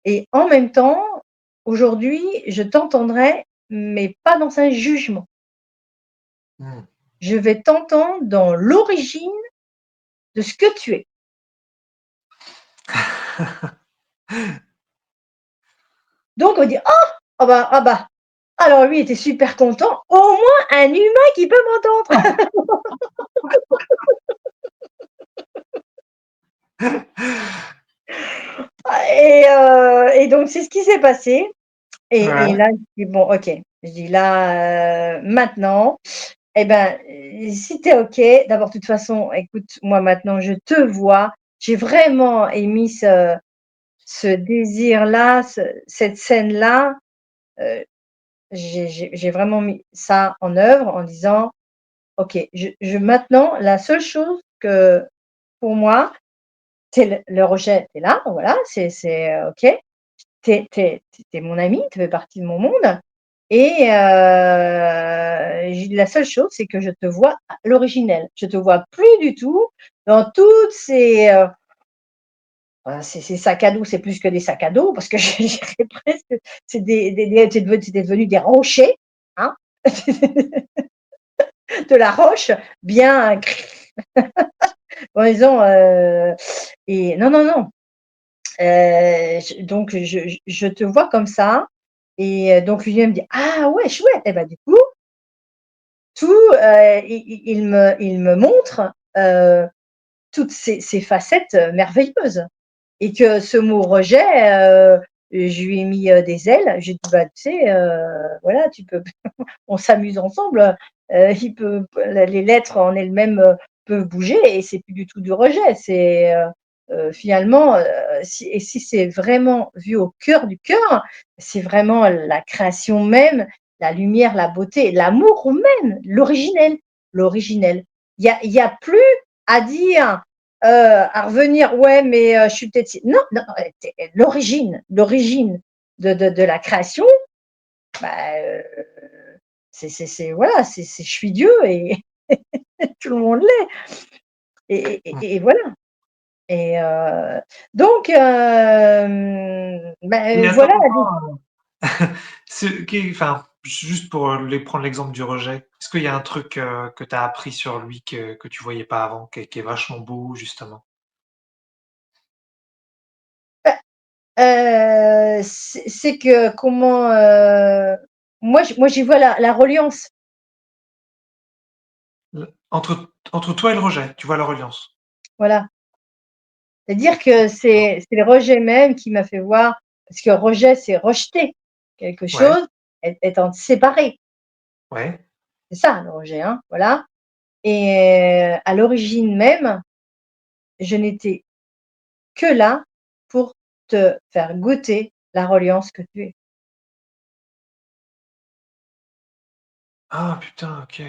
et en même temps, aujourd'hui, je t'entendrai, mais pas dans un jugement. Mmh. Je vais t'entendre dans l'origine de ce que tu es». Donc on dit: «Oh! Ah bah, alors lui, il était super content, au moins un humain qui peut m'entendre». Et donc c'est ce qui s'est passé et Ouais. là, je dis: «Bon, OK». Je dis: «Là, maintenant, eh ben, si tu es OK, d'abord, de toute façon, écoute, moi, maintenant, je te vois». J'ai vraiment émis ce désir-là, cette scène-là, heu, j'ai vraiment mis ça en œuvre en disant: «OK, je maintenant, la seule chose que pour moi, c'est le rejet, tu es là, voilà, c'est, OK. Tu es mon ami, tu fais partie de mon monde et la seule chose, c'est que je te vois à l'originel. Je te vois plus du tout dans toutes ces, ces sacs à dos, c'est plus que des sacs à dos parce que je dirais presque, c'est des tu es devenu des rochers, hein, de la roche bien en disant, et non, non, non, donc je te vois comme ça et donc lui, il me dit: «Ah ouais, chouette!» et bah, du coup, tout, il me montre, toutes ces facettes, merveilleuses et que ce mot rejet, je lui ai mis, des ailes. J'ai dit: «Bah, tu sais, voilà, tu peux on s'amuse ensemble, il peut les lettres en elles-mêmes, peuvent bouger et c'est plus du tout du rejet». C'est, finalement, si c'est vraiment vu au cœur du cœur, c'est vraiment la création même, la lumière, la beauté, l'amour même, l'originel, l'originel. Il y a plus à dire, à revenir: «Ouais, mais je suis peut-être si», non, non, tu l'origine de la création, bah, c'est voilà, c'est je suis Dieu et tout le monde l'est et Mmh. voilà. et donc Et attends, voilà la dé attends, enfin, juste pour prendre l'exemple du rejet, est-ce qu'il y a un truc que tu as appris sur lui que tu voyais pas avant, qui est vachement beau, justement? bah, c'est que comment, moi j'y vois la reliance, Entre toi et le rejet, tu vois la reliance? voilà. C'est-à-dire que c'est le rejet même qui m'a fait voir parce que rejet, c'est rejeter quelque Ouais, chose, étant séparé. ouais. C'est ça le rejet, hein, voilà et à l'origine même, je n'étais que là pour te faire goûter la reliance que tu es. Ah putain, OK.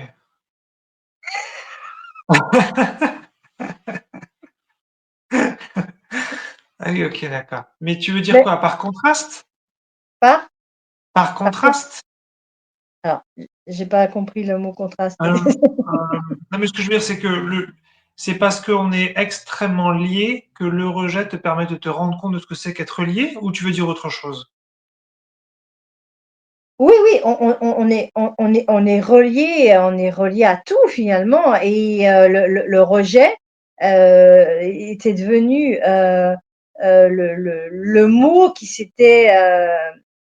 Ah oui, OK, d'accord. Mais tu veux dire Mais quoi? Par contraste? par Par par contre contraste? alors, j'ai pas compris le mot contraste. Non, mais ce que je veux dire, c'est que c'est parce qu'on est extrêmement liés que le rejet te permet de te rendre compte de ce que c'est qu'être lié, ou tu veux dire autre chose? Oui, oui, on est relié à tout finalement et le rejet, était devenu, le mot qui s'était,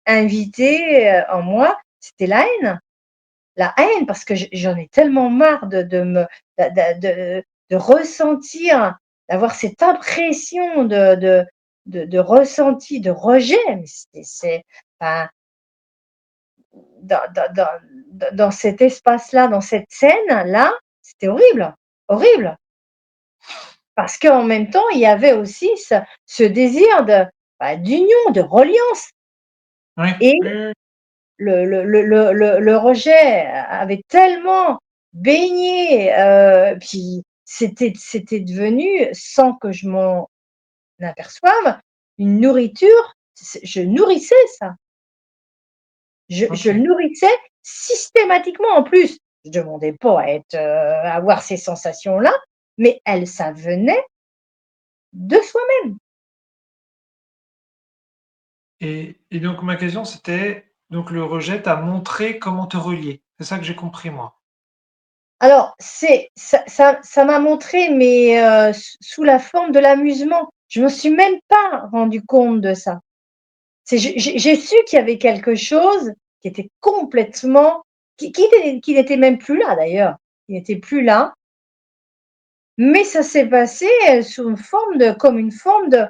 invité, en moi, c'était la haine. La haine parce que j'en ai tellement marre de me de ressentir, d'avoir cette impression de ressenti de rejet, mais c'est enfin dans cet espace-là, dans cette scène-là, c'était horrible, horrible. Parce qu'en même temps, il y avait aussi ce désir d'union, de reliance Oui, et oui, oui. le rejet avait tellement baigné, puis c'était devenu, sans que je m'en aperçoive, une nourriture. Je nourrissais ça. Je le OK. nourrissais systématiquement en plus. Je demandais pas à avoir ces sensations-là, mais ça venait de soi-même. Et donc ma question, c'était, donc le rejet t'a montré comment te relier. C'est ça que j'ai compris, moi? Alors ça m'a montré, mais sous la forme de l'amusement. Je me suis même pas rendu compte de ça. C'est j'ai su qu'il y avait quelque chose qui était complètement qui n'était même plus là d'ailleurs. Il n'était plus là, mais ça s'est passé, sous une forme de comme une forme de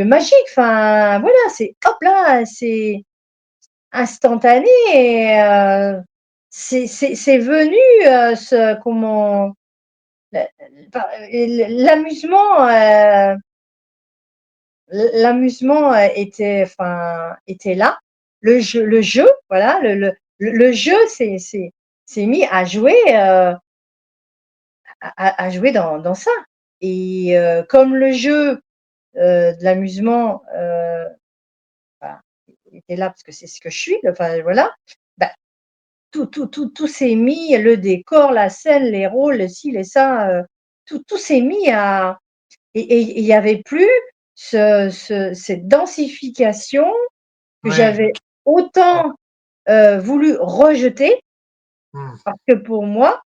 magique. Enfin voilà, c'est hop là, c'est instantané et c'est venu, ce comment la enfin, l'amusement, était là. Le jeu, voilà, le jeu s'est mis à jouer, à jouer dans ça et comme le jeu, de l'amusement, bah, était là parce que c'est ce que je suis, enfin voilà, bah, tout s'est mis, le décor, la scène, les rôles, les ci, les ça, tout s'est mis à et il y avait plus cette densification que Ouais, j'avais OK. Ouais. autant, voulu rejeter Mmh. parce que pour moi,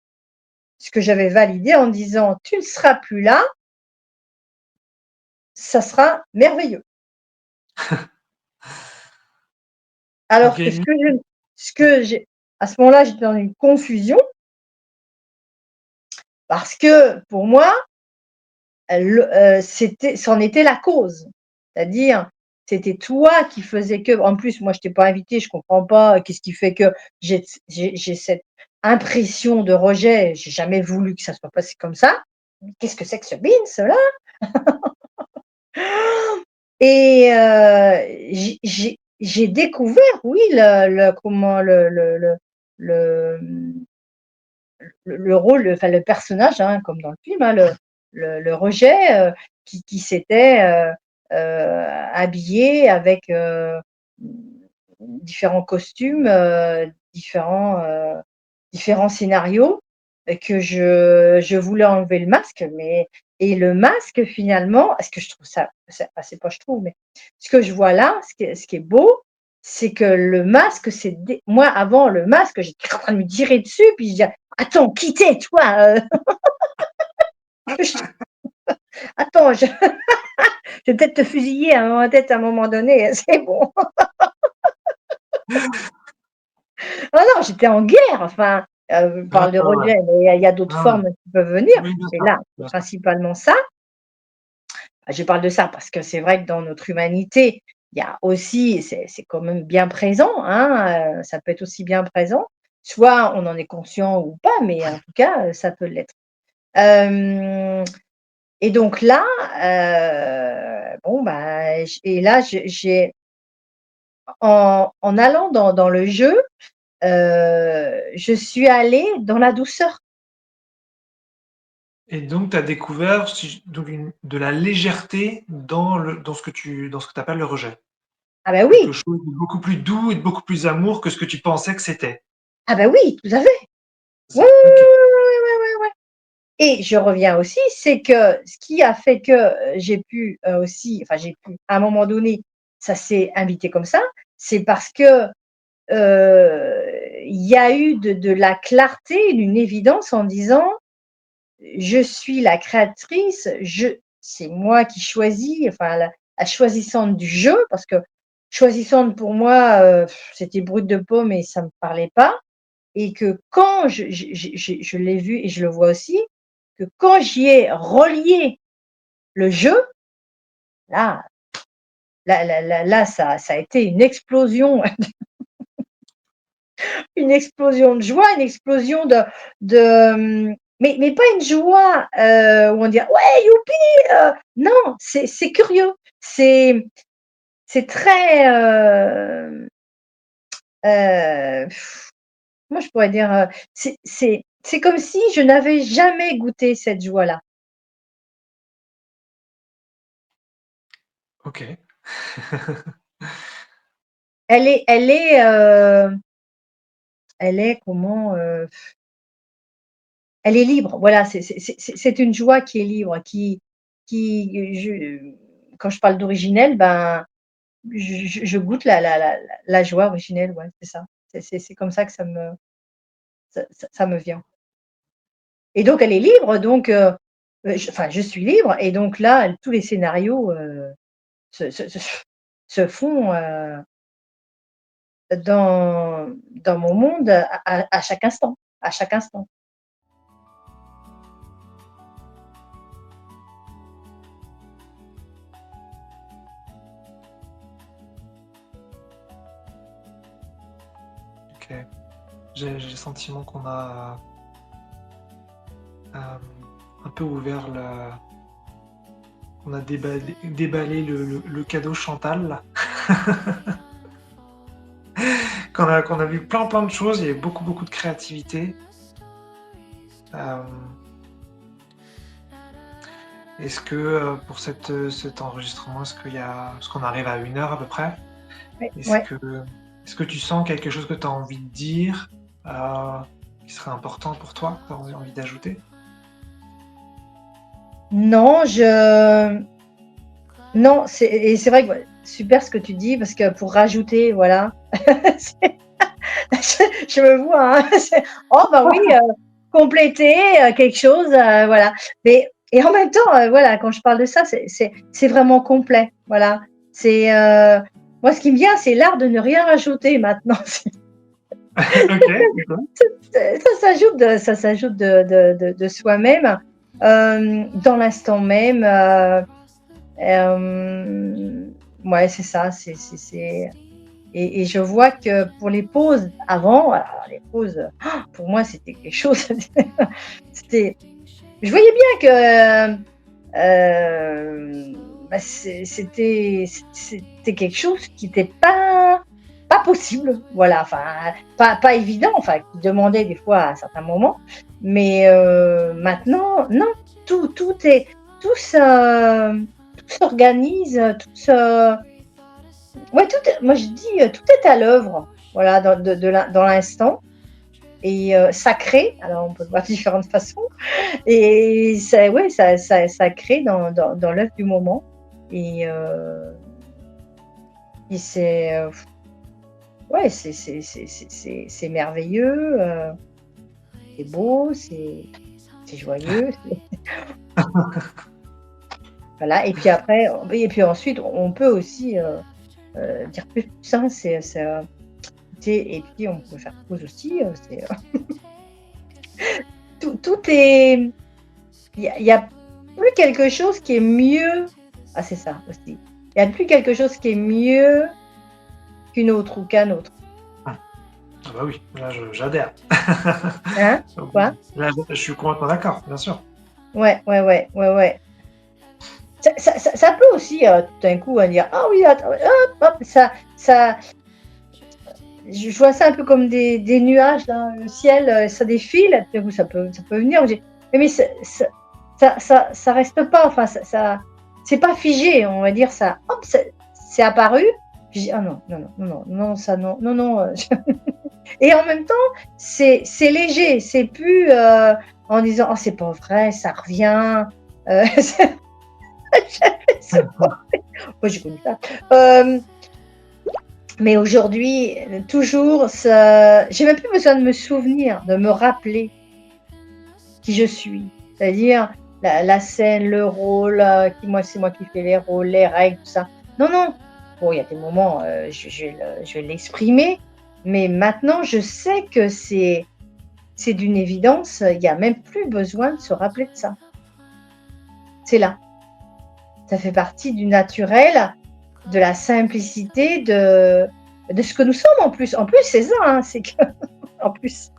ce que j'avais validé en disant: «Tu ne seras plus là, ça sera merveilleux». Donc Alors il y a que une ce que j'ai à ce moment-là, j'étais dans une confusion parce que pour moi, c'en était la cause. C'est-à-dire, c'était toi qui faisais que en plus, moi, je t'ai pas invité, je comprends pas, qu'est-ce qui fait que j'ai cette impression de rejet? J'ai jamais voulu que ça soit passé comme ça. Qu'est-ce que c'est que ce Beans là? Et j'ai découvert, oui, le comment le le rôle, enfin le personnage, hein, comme dans le film, hein, le rejet, qui s'était, habillé avec, différents costumes, différents scénarios et que je voulais enlever le masque, mais Et le masque finalement, ce que je trouve ça c'est pas je trouve, mais ce que je vois là, ce qui est beau, c'est que le masque, moi avant le masque, j'étais en train de me tirer dessus, puis je disais: «Attends, qui tu es toi, attends, je vais peut-être te fusiller à ma tête à un moment donné, c'est bon». Ah non, j'étais en guerre, enfin, on Ouais, parle de ouais, ouais. rejet, mais il y a d'autres Ouais, ouais. formes qui peuvent venir, Oui, bien mais sûr, là, c'est bien sûr. principalement ça. Je parle de ça parce que c'est vrai que dans notre humanité, il y a aussi c'est quand même bien présent, hein, ça peut être aussi bien présent. Soit on en est conscient ou pas, mais en tout cas, ça peut l'être. Hem et donc là, bon, bah, là, j'ai en allant dans le jeu, je suis allée dans la douceur. Et donc tu as découvert donc de la légèreté dans ce que tu appelles le rejet? Ah bah Quelque oui, chose de beaucoup plus doux et de beaucoup plus amour que ce que tu pensais que c'était? ah bah oui, tout à fait. C'est Oui, oui, ça? OK. oui, oui, oui, oui, oui. Et je reviens aussi, c'est que ce qui a fait que, j'ai pu, aussi enfin j'ai pu, à un moment donné, ça s'est invité comme ça, c'est parce que, il y a eu de la clarté, une évidence en disant: «Je suis la créatrice, c'est moi qui choisis», enfin la choisissante du jeu, parce que choisissante pour moi, c'était brute de pomme et ça me parlait pas. Et que quand je l'ai vu et je le vois aussi, que quand j'y ai relié le jeu, là là ça a été une explosion, une explosion de joie, une explosion mais pas une joie, où on dit: «Ouais, youpi!» non, c'est curieux, c'est c'est très, heu, comment je pourrais dire? C'est comme si je n'avais jamais goûté cette joie-là. OK. Elle est comment, elle est libre, voilà, c'est une joie qui est libre, qui je quand je parle d'originelle, ben, je goûte la joie originelle, ouais, c'est ça. C'est comme ça que ça me vient et donc elle est libre, donc je suis libre et donc là, tous les scénarios, se font, dans mon monde à chaque instant, à chaque instant. OK. J'ai le sentiment qu'on a, un peu ouvert la on a déballé le cadeau Chantal là. Qu'on a vu plein de choses, il y avait beaucoup de créativité. Hem, est-ce que, pour cet enregistrement, est-ce qu'on arrive à 1 heure à peu près? Ouais, Est-ce ouais. que est-ce que tu sens quelque chose que tu as envie de dire, qui serait important pour toi, que tu as envie d'ajouter? Non, non, c'est vrai que ouais, super ce que tu dis parce que pour rajouter, voilà, c'est je me vois, hein, oh bah oui, compléter, quelque chose, voilà. Mais et en même temps, voilà, quand je parle de ça, c'est vraiment complet, voilà. C'est, moi ce qui me vient, c'est l'art de ne rien rajouter maintenant. OK, d'accord. Ça s'ajoute de soi-même, dans l'instant même, ouais, c'est ça, et je vois que pour les pauses avant, alors les pauses, pour moi, c'était quelque chose, c'était je voyais bien que, bah, c'était quelque chose qui était pas possible, voilà, enfin, pas évident, enfin, qui demandait des fois à certains moments, mais maintenant, non, tout se tout s'organise, tout se ouais, moi je dis, tout est à l'œuvre, voilà, dans l'instant et ça crée, alors on peut le voir de différentes façons, Et ça ouais, ça crée dans l'œuf du moment et heu et ouais, c'est merveilleux, c'est beau, c'est joyeux, voilà et puis après oui et puis ensuite on peut aussi, dire plus, hein, tu et puis on peut faire pause aussi, tout est il y a plus quelque chose qui est mieux ah c'est ça aussi. Il y a plus quelque chose qui est mieux qu'une autre ou qu'un autre. Ah bah oui, là j'adhère. Hein? Quoi? Là je suis complètement d'accord, bien sûr. Ouais, ouais, ouais, ouais, ouais. Ça peut aussi, tout d'un coup, dire: «Ah oui, attends, hop, hop», ça je vois ça un peu comme des nuages là, le ciel, ça défile, tout d'un coup ça peut venir, je dis: «Mais ça reste pas, enfin ça c'est pas figé», on va dire ça, hop, c'est apparu, puis je dis: «Ah non, non, non, non, non, non, ça non, non, non», et en même temps, c'est léger, c'est plus, en disant: «Oh c'est pas vrai, ça revient», c'est c'est pas moi j'ai connu ça. Mais aujourd'hui, toujours ça j'ai même plus besoin de me souvenir, de me rappeler qui je suis. C'est-à-dire la scène, le rôle, qui moi c'est moi qui fais les rôles, les règles, tout ça. Non, non. Bon, il y a des moments, je vais l'exprimer, mais maintenant je sais que c'est d'une évidence, il y a même plus besoin de se rappeler de ça. C'est là. Ça fait partie du naturel, de la simplicité, de ce que nous sommes en plus. En plus, c'est ça, hein, c'est que en plus,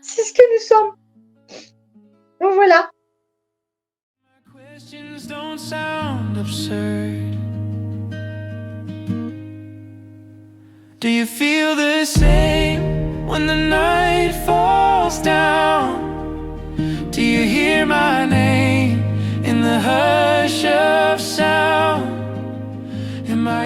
c'est ce que nous sommes. Donc voilà. Questions don't sound absurd. Do you feel the same when the night falls down? Do you hear my name in the hush of sound? Am I